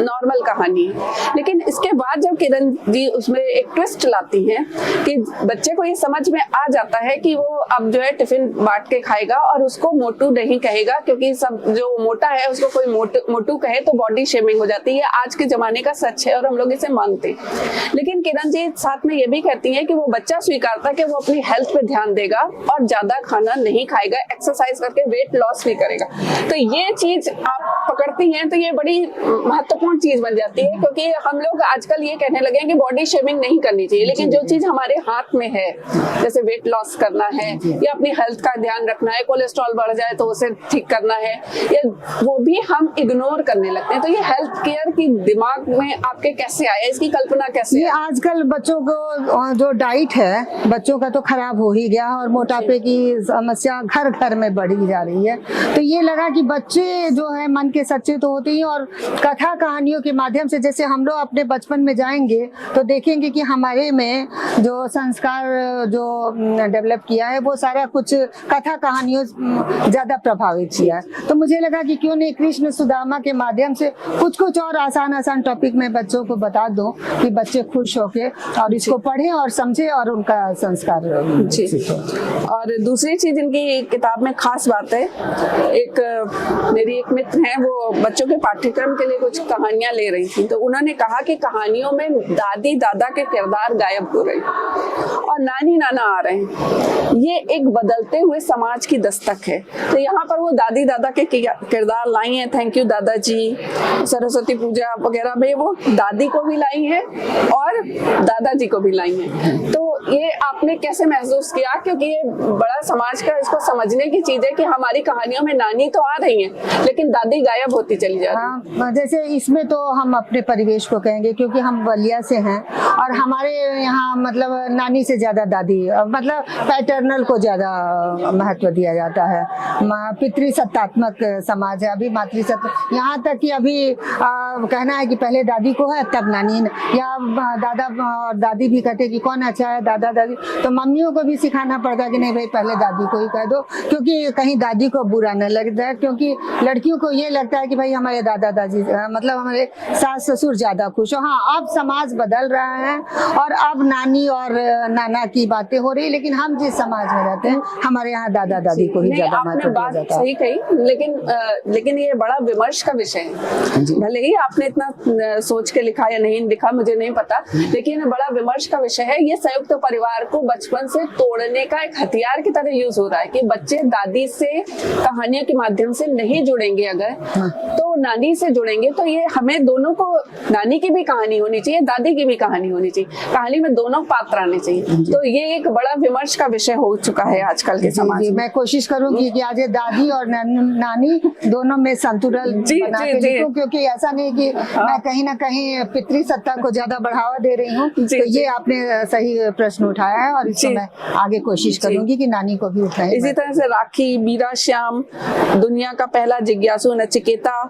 नॉर्मल कहानी है, लेकिन इसके बाद जब किरण जी उसमें एक ट्विस्ट लाती हैं कि बच्चे को ये समझ में आ जाता जाता है कि वो अब जो है टिफिन बांट के खाएगा और उसको मोटू नहीं कहेगा, क्योंकि सब जो मोटा है उसको कोई मोटू कहे तो बॉडी शेमिंग हो जाती है। आज के जमाने का सच है और हम लोग इसे मानते हैं। लेकिन किरण जी साथ में ये भी कहती हैं कि वो बच्चा स्वीकारता है कि वो अपनी हेल्थ पे ध्यान देगा और ज्यादा खाना नहीं खाएगा, एक्सरसाइज करके वेट लॉस भी करेगा। तो ये चीज आप पकड़ती हैं तो ये बड़ी महत्वपूर्ण चीज बन जाती है, क्योंकि हम लोग आजकल ये कहने लगे हैं कि बॉडी शेमिंग नहीं करनी चाहिए, लेकिन जो चीज हमारे हाथ में है, जैसे वेट लॉस करना है या अपनी हेल्थ का ध्यान रखना है, कोलेस्ट्रॉल बढ़ जाए तो उसे ठीक करना है, या वो भी हम इग्नोर करने लगते हैं। तो ये हेल्थ केयर की दिमाग में आपके कैसे आया, इसकी कल्पना कैसे? ये आजकल बच्चों को जो डाइट है बच्चों का तो खराब हो ही गया और मोटापे की समस्या घर घर में बढ़ी जा रही है। तो ये लगा कि बच्चे जो है मन के सच्चे तो होते ही, और कथा कहानियों के माध्यम से, जैसे हम लोग अपने बचपन में जाएंगे तो देखेंगे कि हमारे में जो संस्कार जो डेवलप किया है वो सारा कुछ कथा कहानियों ज्यादा प्रभावित किया है। तो मुझे लगा कि क्यों नहीं कृष्ण सुदामा के माध्यम से कुछ और आसान टॉपिक में बच्चों को बता दूं कि बच्चे खुश होके और इसको पढ़ें और समझे और उनका संस्कार सीखें। और दूसरी चीज इनकी किताब में खास बात है, मेरी एक मित्र हैं, वो बच्चों के पाठ्यक्रम के लिए कुछ कहानियां ले रही थी, तो उन्होंने कहा कि कहानियों में दादी दादा के किरदार गायब हो रहे और नानी नाना आ रहे हैं। ये एक बदलते हुए समाज की दस्तक है। तो यहाँ पर वो दादी दादा के किरदार लाई हैं। थैंक यू दादाजी, सरस्वती पूजा वगैरह में वो दादी को भी लाई है और दादाजी को भी लाई है। तो ये आपने कैसे महसूस किया, क्योंकि ये बड़ा समाज का इसको समझने की चीज है कि हमारी कहानियों में नानी तो आ रही है लेकिन दादी गायब होती चली जा रही है। हाँ, जैसे इसमें तो हम अपने परिवेश को कहेंगे क्योंकि हम बलिया से हैं और हमारे यहाँ मतलब नानी से ज्यादा दादी, मतलब पैटर्नल को ज्यादा महत्व दिया जाता है। पितृसत्तात्मक समाज है, अभी मातृसत्ता, यहाँ तक कि अभी कहना है कि पहले दादी को है तब नानी, या दादा और दादी भी कहते कि कौन अच्छा है, दादा दादी। तो मम्मियों को भी सिखाना पड़ता है कि नहीं भाई पहले दादी को ही कह दो, क्योंकि कहीं दादी को बुरा न लगता है, क्योंकि लड़कियों को ये लगता है कि भाई हमारे दादा दादी मतलब हमारे सास ससुर ज्यादा खुश हो। हाँ, अब समाज बदल रहा है और अब नानी और नाना की बातें हो रही, लेकिन हम जिस समाज में रहते हैं हमारे यहाँ दादा दादी को ही ज्यादा महत्व दिया जाता है। सही कही, लेकिन ये बड़ा विमर्श का विषय है। भले ही आपने इतना सोच के लिखा या नहीं लिखा मुझे नहीं पता, लेकिन ये बड़ा विमर्श का विषय है। ये संयुक्त परिवार को बचपन से तोड़ने का एक हथियार की तरह यूज हो रहा है कि बच्चे दादी से कहानियों के माध्यम से नहीं जुड़ेंगे, अगर तो नानी से जुड़ेंगे। तो ये हमें दोनों को, नानी की भी कहानी होनी चाहिए, दादी की भी कहानी होनी चाहिए, कहानी में दोनों पात्र आने चाहिए। तो ये एक बड़ा विमर्श का विषय हो चुका है आजकल के समाज में। मैं कोशिश करूंगी कि आज दादी और नानी दोनों में संतुलन बना के लिखूं, क्योंकि ऐसा नहीं कि मैं कहीं ना कहीं पितृसत्ता को ज्यादा बढ़ावा दे रही हूँ। तो ये आपने सही प्रश्न उठाया है और इसको मैं आगे कोशिश करूंगी कि नानी को भी उठाएं। इसी तरह से राखी, मीरा श्याम, दुनिया का पहला जिज्ञासु, नचिकेता,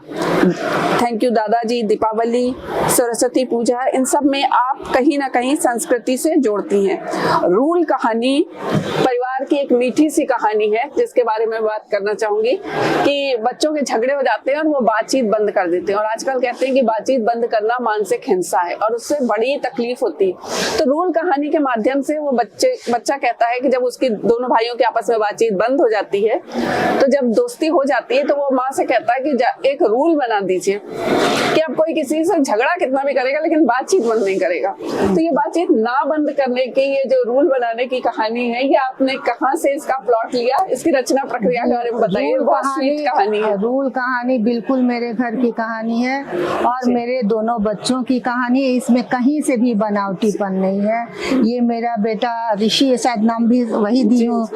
थैंक यू दादाजी, दीपावली, सरस्वती पूजा, इन सब में आप कहीं ना कहीं संस्कृति से जोड़ती हैं। रूल कहानी परिवार की एक मीठी सी कहानी है जिसके बारे में बात करना चाहूंगी कि बच्चों के झगड़े हो जाते हैं और वो बातचीत बंद कर देते हैं, और आजकल कहते हैं कि बातचीत बंद करना मानसिक हिंसा है और उससे बड़ी तकलीफ होती है। तो रूल कहानी के माध्यम से वो बच्चा कहता है कि जब उसकी दोनों भाइयों के आपस में बातचीत बंद हो जाती है, तो जब दोस्ती हो जाती है तो वो माँ से कहता है कि एक रूल बना दीजिए कि अब कोई किसी से झगड़ा कितना भी करेगा लेकिन बातचीत बंद नहीं करेगा। तो ये बातचीत ना बंद करने की ये जो रूल बनाने की कहानी है, ये आपने कहाँ से इसका प्लॉट लिया, इसकी रचना प्रक्रिया के बारे में बताइए। बहुत स्वीट कहानी है। रूल कहानी बिल्कुल मेरे घर की कहानी है और मेरे दोनों बच्चों की कहानी है। इसमें कहीं से भी बनावटीपन नहीं है। ये मेरा बेटा ऋषि, शायद नाम भी वही दी हूँ,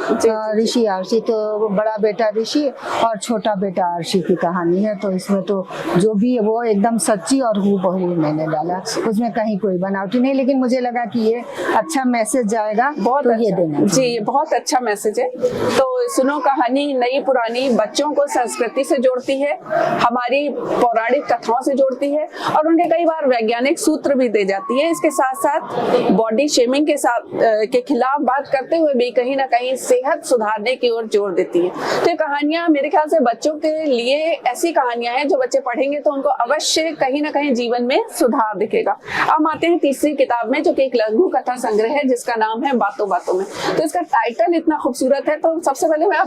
ऋषि आरसी, तो बड़ा बेटा ऋषि और छोटा बेटा आरसी की कहानी है। तो इसमें तो जो भी है वो एकदम सच्ची और हूबहू मैंने डाला, उसमें कहीं कोई बनावटी नहीं। लेकिन मुझे लगा कि ये अच्छा मैसेज जाएगा, बहुत तो अच्छा। ये देना जी, ये बहुत अच्छा मैसेज है। तो सुनो कहानी नई पुरानी बच्चों को संस्कृति से जोड़ती है, हमारी पौराणिक कथाओं से जोड़ती है और उनके कई बार वैज्ञानिक सूत्र भी दे जाती है। इसके साथ साथ बॉडी शेमिंग के खिलाफ बात करते हुए भी कहीं ना कहीं सेहत सुधारने की ओर जोर देती है। तो ये कहानियां मेरे ख्याल से बच्चों के लिए ऐसी कहानियां हैं जो बच्चे पढ़ेंगे तो उनको अवश्य कहीं ना कहीं जीवन में सुधार दिखेगा। अब आते हैं तीसरी किताब में, जो कि एक लघु कथा संग्रह है जिसका नाम है बातों बातों में। तो इसका टाइटल इतना खूबसूरत है, तो सबसे पहले मैं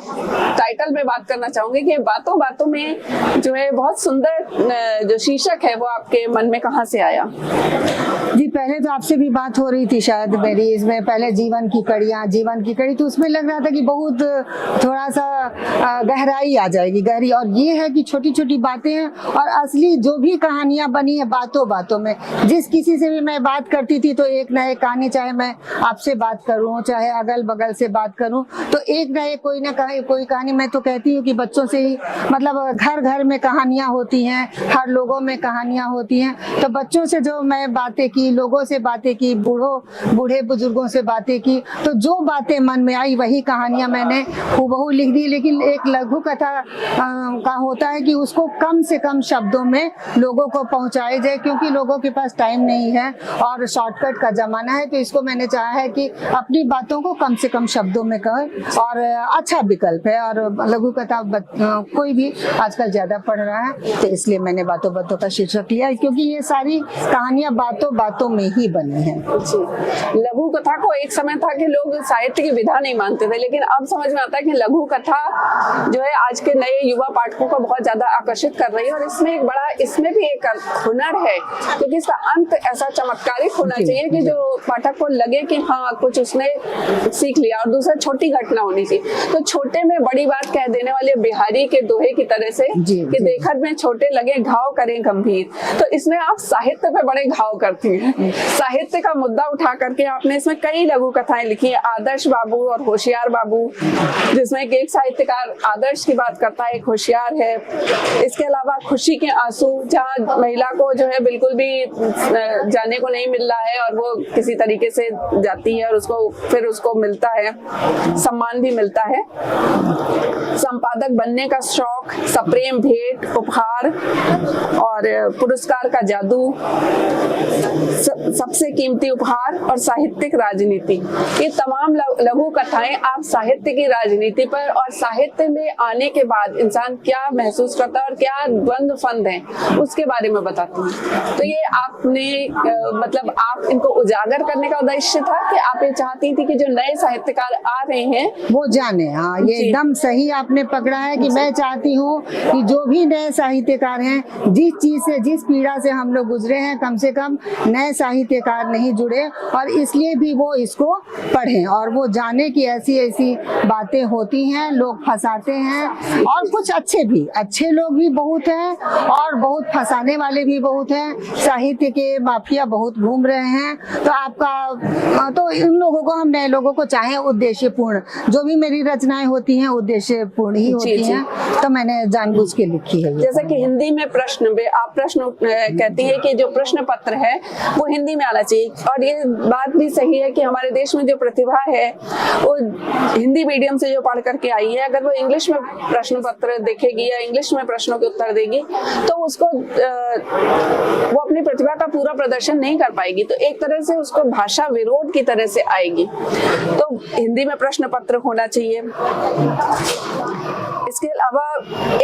टाइटल में बात करना चाहूंगी कि बातों बातों में जो है बहुत सुंदर जो शीर्षक है वो आपके मन में कहाँ से आया? जी, पहले तो आपसे भी बात हो रही थी शायद मेरी, इसमें पहले जीवन की कड़ी, तो उसमें लग रहा था कि बहुत थोड़ा सा गहराई आ जाएगी, गहरी। और ये है कि छोटी छोटी बातें हैं और असली जो भी कहानियां बनी है बातों बातों में। जिस किसी से भी मैं बात करती थी तो एक ना एक कहानी, चाहे मैं आपसे बात करूं चाहे अगल बगल से बात करूं, तो एक ना एक कोई कहानी। मैं तो कहती हूँ कि बच्चों से ही, मतलब घर घर में कहानियां होती हैं, हर लोगों में कहानियां होती हैं। तो बच्चों से जो मैं बातें की, लोगों से बातें की, बूढ़े बुजुर्गों से बातें की, तो जो बातें मन में आई वही कहानियां मैंने हूबहू लिख दी। लेकिन एक लघु कथा का होता है कि उसको कम से कम शब्दों में लोगों को पहुंचाए जाए, क्योंकि लोगों के पास टाइम नहीं है और शॉर्टकट का जमाना है। तो इसको मैंने चाहा है कि अपनी बातों को कम से कम शब्दों में कहें, और अच्छा विकल्प है। और लघु कथा कोई भी आजकल ज्यादा पढ़ रहा है, तो इसलिए मैंने बातों बातों का शीर्षक लिया, क्योंकि ये सारी कहानियां बातों बातों में ही बनी है। लघु कथा को एक समय था कि लोग साहित्य की विधा नहीं मानते थे, लेकिन अब समझ में आता है कि लघु कथा जो है आज के नए युवा पाठकों को बहुत ज्यादा आकर्षित कर रही है। और इसमें भी एक हुनर है, क्योंकि इसका अंत ऐसा चमत्कारिक होना चाहिए कि जो पाठक को लगे कि हाँ कुछ उसने सीख लिया। और दूसरा, छोटी घटना होनी चाहिए। तो छोटे में बड़ी बात कह देने वाले बिहारी के दोहे की तरह से कि देखत में छोटे लगे घाव करें गंभीर। तो इसमें आप साहित्य पे बड़े घाव करती हैं। साहित्य का मुद्दा उठा करके आपने इसमें कई लघु कथाएं लिखी है, आदर्श बाबू और होशियार बाबू, जिसमें एक साहित्यकार आदर्श की बात करता है, एक होशियार है। इसके अलावा खुशी के आंसू, जहाँ महिला को जो है बिल्कुल भी जाने को नहीं मिल रहा है और वो किसी तरीके से जाती है और उसको मिलता है, सम्मान भी मिलता है। संपादक बनने का शौक, सप्रेम भेंट उपहार और पुरस्कार का जादू, सबसे कीमती उपहार और साहित्यिक राजनीति। ये तमाम लघु कथाएं आप साहित्य की राजनीति पर और साहित्य में आने के बाद इंसान क्या महसूस करता है और क्या द्वंद्व फंद है उसके बारे में बताती हैं। तो ये आपने मतलब आप इनको उजागर करने का उद्देश्य था कि आप ये चाहती थी कि जो नए साहित्यकार आ रहे हैं वो जाने। हाँ, ये एकदम सही आपने पकड़ा है कि मैं चाहती हूँ कि जो भी नए साहित्यकार हैं, जिस चीज से, जिस पीड़ा से हम लोग गुजरे हैं, कम से कम नए साहित्यकार नहीं जुड़े, और इसलिए भी वो इसको पढ़ें और वो जाने की ऐसी ऐसी बातें होती हैं, लोग फंसाते हैं। और कुछ अच्छे लोग भी बहुत हैं और बहुत फंसाने वाले भी बहुत हैं। साहित्य के माफिया बहुत घूम रहे हैं। तो इन लोगों को, हम नए लोगों को चाहे उद्देश्यपूर्ण, जो भी मेरी रचनाएं होती हैं उद्देश्यपूर्ण ही होती हैं, तो मैंने जानबूझ के लिखी है। जैसे कि हिंदी में आप प्रश्न कहती है कि जो प्रश्न पत्र है वो हिंदी में आना चाहिए। और ये बात भी सही है कि हमारे देश में जो प्रतिभा है वो हिंदी मीडियम से जो पढ़ करके आई है, अगर वो इंग्लिश में प्रश्न पत्र देखेगी या इंग्लिश में प्रश्नों के उत्तर देगी तो उसको वो अपनी प्रतिभा का पूरा प्रदर्शन नहीं कर पाएगी। तो एक तरह से उसको भाषा विरोध की तरह से आएगी। तो हिंदी में प्रश्न पत्र होना चाहिए। इसके अलावा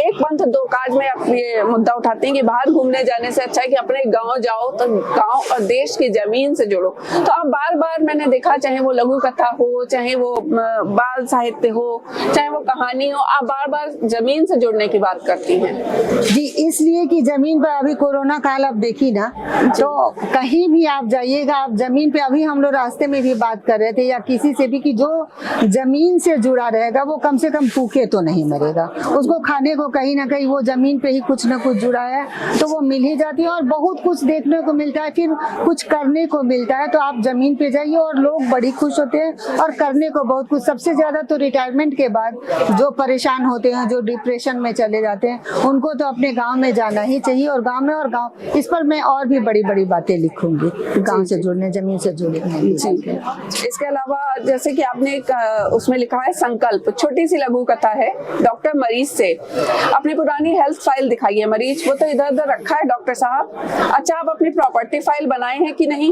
एक पंथ दो काज में आप ये मुद्दा उठाते हैं कि बाहर घूमने जाने से अच्छा है कि अपने गांव जाओ, तो गांव और देश की जमीन से जुड़ो। तो आप बार बार मैंने देखा, चाहे वो लघु कथा हो, चाहे वो बाल साहित्य हो, चाहे वो कहानी हो, आप बार बार जमीन से जुड़ने की बात करती हैं। जी, इसलिए कि जमीन पर अभी कोरोना काल आप देखी ना, तो कहीं भी आप जाइएगा, आप जमीन पे, अभी हम लोग रास्ते में भी बात कर रहे थे या किसी से भी, कि जो जमीन से जुड़ा रहेगा वो कम से कम भूखे तो नहीं मरेगा। उसको खाने को कहीं ना कहीं वो जमीन पे ही कुछ ना कुछ जुड़ा है, तो वो मिल ही जाती है। और बहुत कुछ देखने को मिलता है, फिर कुछ करने को मिलता है। तो आप जमीन पे जाइए और लोग बड़ी खुश होते हैं और करने को बहुत कुछ। सबसे ज्यादा तो रिटायरमेंट के बाद जो परेशान होते हैं, जो डिप्रेशन में चले जाते हैं, उनको तो अपने गाँव में जाना ही चाहिए। और गाँव, इस पर मैं और भी बड़ी बड़ी बातें लिखूंगी, गाँव से जुड़ने, जमीन से जुड़ने। इसके अलावा जैसे कि आपने उसमें लिखा है संकल्प, छोटी सी लघु कथा है। डॉक्टर डॉक्टर मरीज से अपनी पुरानी हेल्थ फाइल दिखाइए। मरीज वो तो इधर उधर रखा है डॉक्टर साहब। अच्छा, आप अपनी प्रॉपर्टी फाइल बनाए हैं कि नहीं?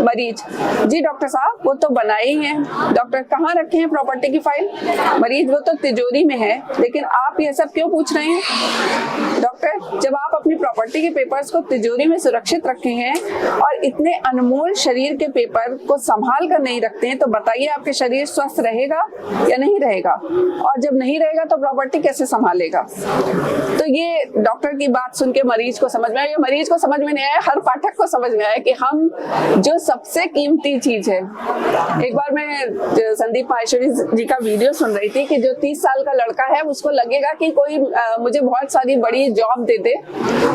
मरीज जी डॉक्टर साहब वो तो बनाए ही हैं। डॉक्टर कहाँ रखे हैं प्रॉपर्टी की फाइल? मरीज वो तो तिजोरी में है। लेकिन आप ये सब क्यों पूछ रहे हैं? डॉक्टर जब आप अपनी प्रॉपर्टी के पेपर्स को तिजोरी में सुरक्षित रखे हैं और इतने अनमोल शरीर के पेपर को संभाल कर नहीं रखते हैं, तो बताइए आपके शरीर स्वस्थ रहेगा या नहीं रहेगा? और जब नहीं रहेगा तो प्रॉपर्टी कैसे संभालेगा? तो ये डॉक्टर की बात सुन के मरीज को समझ में आया। मरीज को समझ में नहीं आया, हर पाठक को समझ में आया कि हम जो सबसे कीमती चीज है। एक बार मैं संदीप माहेश्वरी जी का वीडियो सुन रही थी कि जो 30 साल का लड़का है उसको लगेगा कि कोई मुझे बहुत सारी बड़ी जॉब दे दे,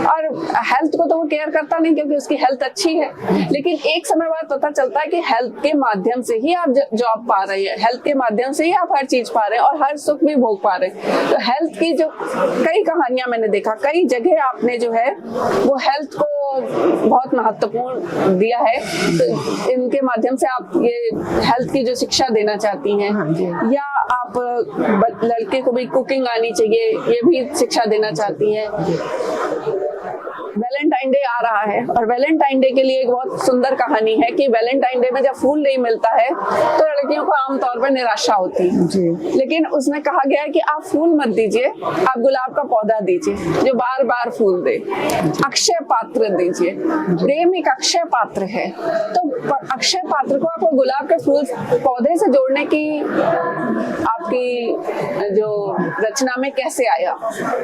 और हेल्थ को तो वो केयर करता नहीं क्योंकि उसकी हेल्थ अच्छी है। लेकिन एक समय बाद पता चलता है कि हेल्थ के माध्यम से ही आप जॉब पा रहे हैं, हेल्थ के माध्यम से ही आप हर चीज पा रहे हैं और हर सुख भी भोग पा रहे हैं। तो हेल्थ की जो कई कहानियां मैंने देखा, कई जगह आपने जो है वो हेल्थ को बहुत महत्वपूर्ण दिया है। तो इनके माध्यम से आप ये हेल्थ की जो शिक्षा देना चाहती हैं, या आप लड़के को भी कुकिंग आनी चाहिए ये भी शिक्षा देना चाहती हैं। वैलेंटाइन डे आ रहा है और वैलेंटाइन डे के लिए एक बहुत सुंदर कहानी है कि वैलेंटाइन डे में जब फूल नहीं मिलता है तो लड़कियों को आमतौर पर निराशा होती है जी। लेकिन उसमें कहा गया है कि आप फूल मत दीजिए, आप गुलाब का पौधा दीजिए जो बार बार फूल दे। अक्षय पात्र दीजिए, प्रेम एक अक्षय पात्र है। तो अक्षय पात्र को आपको गुलाब के फूल पौधे से जोड़ने की आपकी जो रचना में कैसे आया?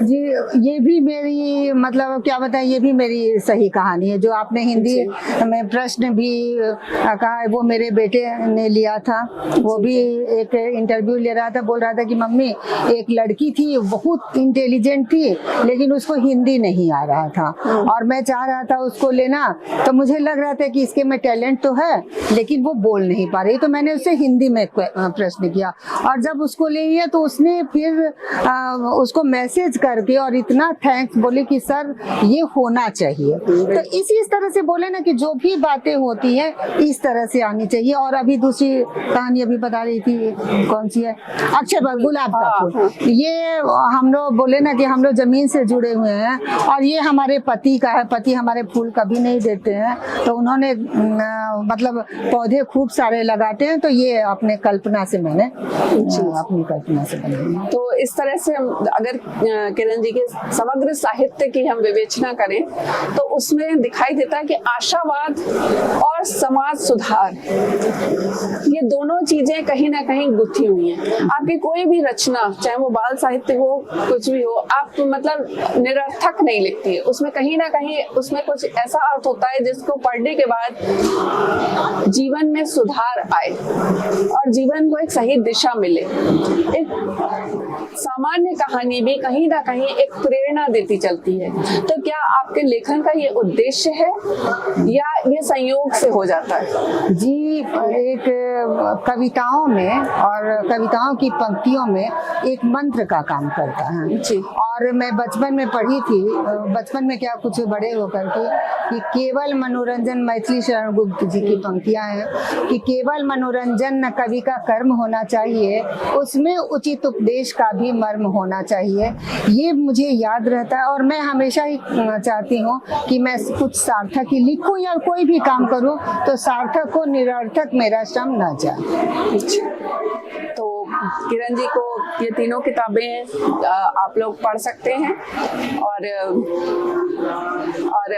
जी ये भी मेरी मतलब क्या बताएं, ये भी मेरी सही कहानी है। जो आपने हिंदी में प्रश्न भी कहा है वो मेरे बेटे ने लिया था। वो भी एक इंटरव्यू ले रहा था, बोल रहा था कि मम्मी एक लड़की थी बहुत इंटेलिजेंट थी लेकिन उसको हिंदी नहीं आ रहा था और मैं चाह रहा था उसको लेना, तो मुझे लग रहा था कि इसके में टैलेंट तो है लेकिन वो बोल नहीं पा रही। तो मैंने उससे हिंदी में प्रश्न किया और जब उसको ले लिया तो उसने फिर उसको मैसेज करके और इतना थैंक्स बोले कि सर ये होना चाहिए। तो इस तरह से बोले ना कि जो भी बातें होती है इस तरह से आनी चाहिए। और अभी दूसरी कहानी अभी बता रही थी, कौन सी है? अक्षय गुलाब का फूल। ये हम लोग बोले ना कि हम लोग जमीन से जुड़े हुए हैं और ये हमारे पति का है। पति हमारे फूल कभी नहीं देते हैं, तो उन्होंने मतलब पौधे खूब सारे लगाते हैं। तो ये अपने कल्पना से मैंने अपनी कल्पना से बनाया। तो इस तरह से अगर किरण जी के समग्र साहित्य की हम विवेचना करें तो उसमें दिखाई देता है कि आशावाद और समाज सुधार, ये दोनों चीजें कहीं ना कहीं गुथी हुई हैं। आपकी कोई भी रचना, चाहे वो बाल साहित्य हो, कुछ भी हो, आप मतलब निरर्थक नहीं लिखती है। उसमें कहीं ना कहीं उसमें कुछ ऐसा अर्थ होता है जिसको पढ़ने के बाद जीवन में सुधार आए और जीवन को एक सही दिशा मिले। एक सामान्य कहानी भी कहीं ना कहीं एक प्रेरणा देती चलती है। तो क्या आपके लेखन का ये उद्देश्य है या ये संयोग से हो जाता है? जी एक कविताओं में और कविताओं की पंक्तियों में एक मंत्र का काम करता है जी। और मैं बचपन में पढ़ी थी, बचपन में क्या कुछ बड़े होकर के, कि केवल मनोरंजन, मैथिली शरण गुप्त जी की पंक्तियां हैं कि केवल मनोरंजन न कवि का कर्म होना चाहिए, उसमें उचित उपदेश का भी मर्म होना चाहिए। ये मुझे याद रहता है और मैं हमेशा ही चाहती हूँ कि मैं कुछ सार्थक ही लिखूं या कोई भी काम करूं तो सार्थक हो, निरर्थक मेरा श्रम न जाए। तो किरण जी को ये तीनों किताबें आप लोग पढ़ सकते हैं और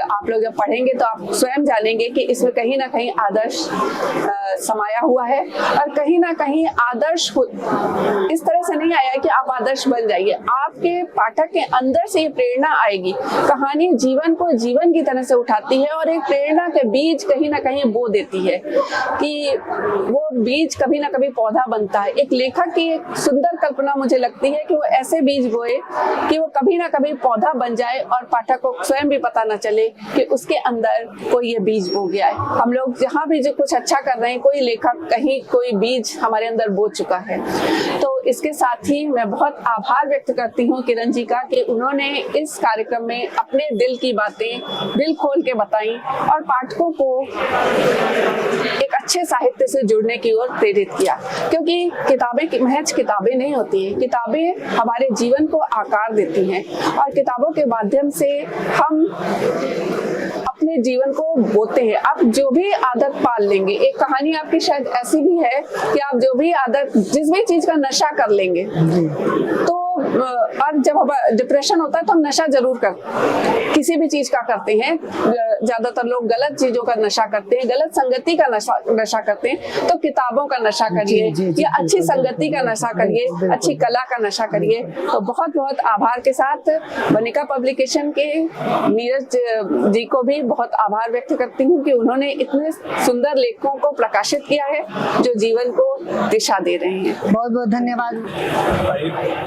आप लोग जब पढ़ेंगे तो आप स्वयं जानेंगे कि इसमें कहीं ना कहीं आदर्श समाया हुआ है और कहीं ना कहीं आदर्श इस तरह से नहीं आया है कि आप आदर्श बन जाइए। आपके पाठक के अंदर से ये प्रेरणा आएगी। कहानी जीवन को जीवन की तरह से उठाती है और एक प्रेरणा के बीज कहीं ना कहीं बो देती है कि वो बीज कभी ना कभी पौधा बनता है। एक लेखक की एक सुंदर कल्पना मुझे लगती है कि वो ऐसे बीज बोए कि वो कभी ना कभी पौधा बन जाए और पाठक को स्वयं भी पता न चले कि उसके अंदर कोई ये बीज बो गया है। हम लोग जहाँ भी जो कुछ अच्छा कर रहे हैं, कोई लेखक कहीं कोई बीज हमारे अंदर बो चुका है। तो इसके साथ ही मैं बहुत आभार व्यक्त करती हूँ किरण जी का कि उन्होंने इस कार्यक्रम में अपने दिल की बातें दिल खोल के बताई और पाठकों को एक अच्छे साहित्य से जुड़ने की ओर प्रेरित किया, क्योंकि किताबें महज किताबें नहीं होती हैं, किताबें हमारे जीवन को आकार देती हैं और किताबों के माध्यम से हम अपने जीवन को बोते हैं। आप जो भी आदत पाल लेंगे, एक कहानी आपकी शायद ऐसी भी है कि आप जो भी आदत जिस भी चीज का नशा कर लेंगे तो और जब डिप्रेशन होता है तो हम नशा जरूर किसी भी चीज का करते हैं। ज्यादातर लोग गलत चीजों का नशा करते हैं, गलत संगति का नशा करते हैं। तो किताबों का नशा करिए या अच्छी संगति का नशा करिए, अच्छी कला का नशा करिए। तो बहुत बहुत आभार के साथ वनिका पब्लिकेशन के नीरज जी को भी बहुत आभार व्यक्त करती हूँ कि उन्होंने इतने सुंदर लेखों को प्रकाशित किया है जो जीवन को दिशा दे रहे हैं। बहुत बहुत धन्यवाद।